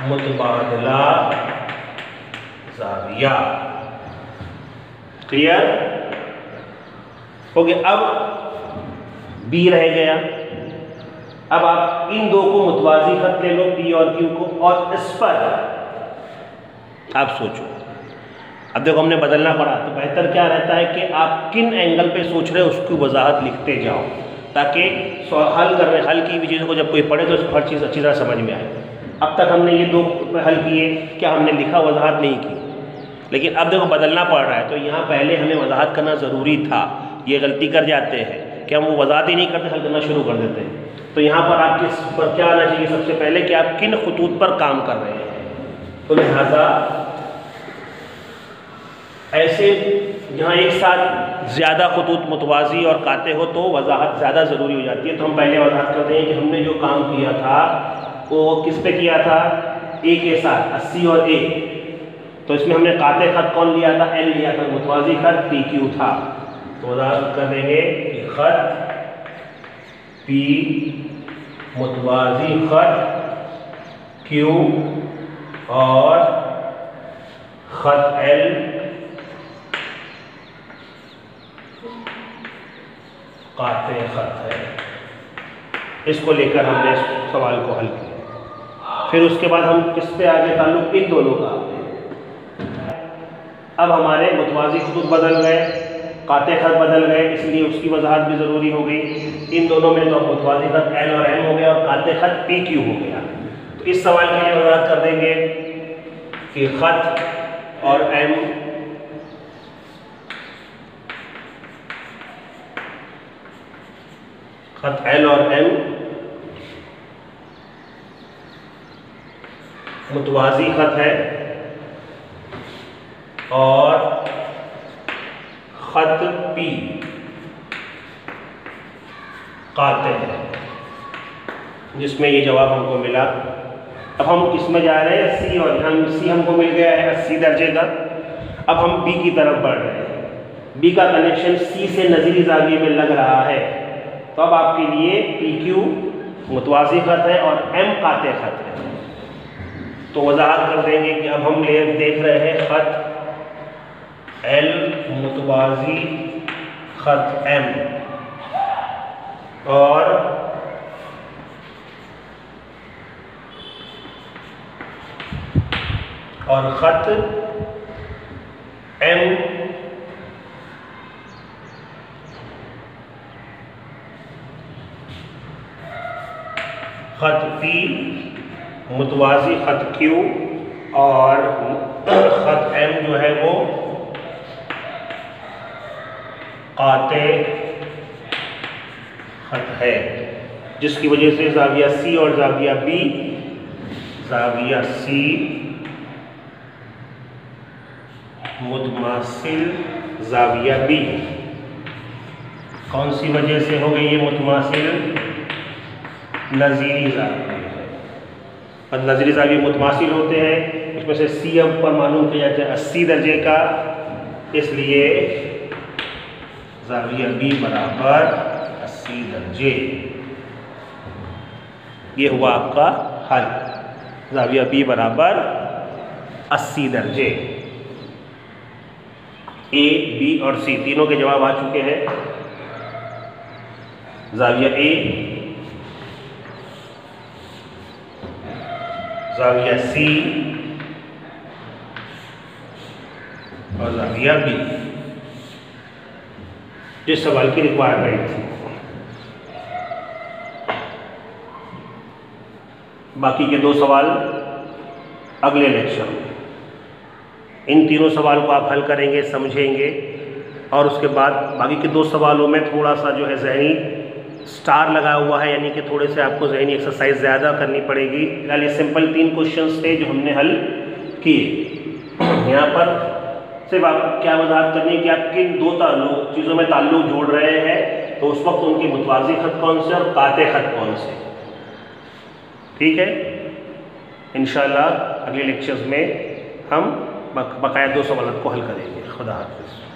मुतबादला ज़ाविया। क्लियर हो गया? अब बी रह गया। अब आप इन दो को मुतवाज़ी खत ले लो, पी और क्यू को, और इस पर आप सोचो। अब देखो हमने बदलना पड़ा, तो बेहतर क्या रहता है कि आप किन एंगल पे सोच रहे हो उसकी वजाहत लिखते जाओ, ताकि हल की चीज़ों को जब कोई पढ़े तो उसको हर चीज़ अच्छी तरह समझ में आए। अब तक हमने ये दो हल किए, क्या हमने लिखा, वजाहत नहीं की। लेकिन अब देखो बदलना पड़ रहा है, तो यहाँ पहले हमें वजाहत करना ज़रूरी था। ये गलती कर जाते हैं कि हम वो वजाहत ही नहीं करते, हल करना शुरू कर देते हैं। तो यहाँ पर आपके पर क्या आना चाहिए सबसे पहले कि आप किन खतूत पर काम कर रहे हैं। तो लिहाजा ऐसे जहाँ एक साथ ज़्यादा खतूत मुतवाज़ी और काते हो तो वजाहत ज़्यादा ज़रूरी हो जाती है। तो हम पहले वजाहत करते हैं कि हमने जो काम किया था वो किस पे किया था? ए के साथ 80 और ए। तो इसमें हमने काते खत कौन लिया था? एल लिया था। मुतवाज़ी खत पी क्यू था। तो वजाहत कर देंगे कि खत पी मुतवाज़ी खत क्यू और खत एल काते खत है। इसको लेकर हमने इस सवाल को हल किया। फिर उसके बाद हम किस पे आगे ताल्लुक इन दोनों का। अब हमारे मुतवाज़ी खतूत बदल गए, काते खत बदल गए, इसलिए उसकी वजाहत भी ज़रूरी हो गई। इन दोनों में तो मुतवाज़ी खत एल और एम हो गया और काते खत पी क्यू हो गया। तो इस सवाल के लिए वजाहत कर देंगे कि खत और एम खत एल और एम मुतवाज़ी खत है और खत पी काते हैं, जिसमें ये जवाब हमको मिला। अब हम किस में जा रहे हैं, सी, और हम सी हमको मिल गया है 80 दर्जे का। अब हम बी की तरफ बढ़ रहे हैं। बी का कनेक्शन सी से नज़ीरी ज़ाविये में लग रहा है, तो अब आपके लिए पी क्यू मुतवाज़ी खत है और एम काते खत है। तो वजाहत कर देंगे कि अब हम देख रहे हैं खत एल मुतवाज़ी खत एम और खत एम खत पी मुतवाज़ी खत क्यू और खत एम जो है वो काते खत है, जिसकी वजह से ज़ाविया सी और ज़ाविया बी, ज़ाविया सी मुतमासिल ज़ाविया बी, कौन सी वजह से हो गई ये मुतमासिल, नज़ीरी ज़ाविया है। और नज़ीरी ज़ाविये मुतमासिल होते हैं, इसमें से सी अब पर मालूम किया जाता है 80 दर्जे का, इसलिए ज़ाविया बी बराबर 80 दर्जे। ये हुआ आपका हल, ज़ाविया बी बराबर 80 दर्जे। ए, बी और सी तीनों के जवाब आ चुके हैं। ज़ाविया ए, ज़ाविया सी और ज़ाविया बी, जिस सवाल की रिक्वायरमेंट थी। बाकी के 2 सवाल अगले लेक्चर में। इन तीनों सवाल को आप हल करेंगे, समझेंगे, और उसके बाद बाकी के 2 सवालों में थोड़ा सा जो है जहनी स्टार लगा हुआ है, यानी कि थोड़े से आपको जहनी एक्सरसाइज ज़्यादा करनी पड़ेगी। फिलहाल ये सिंपल 3 क्वेश्चंस थे जो हमने हल किए। यहाँ पर सिर्फ आप क्या वजाहत करनी है कि आप किन 2 चीज़ों में ताल्लुक जोड़ रहे हैं, तो उस वक्त उनके मुतवाज़ी खत कौन से और काते खत कौन से। ठीक है, इंशाअल्लाह अगले लेक्चर्स में हम बकाया 2 सवालों को हल करेंगे। खुदा हाफ़िज़।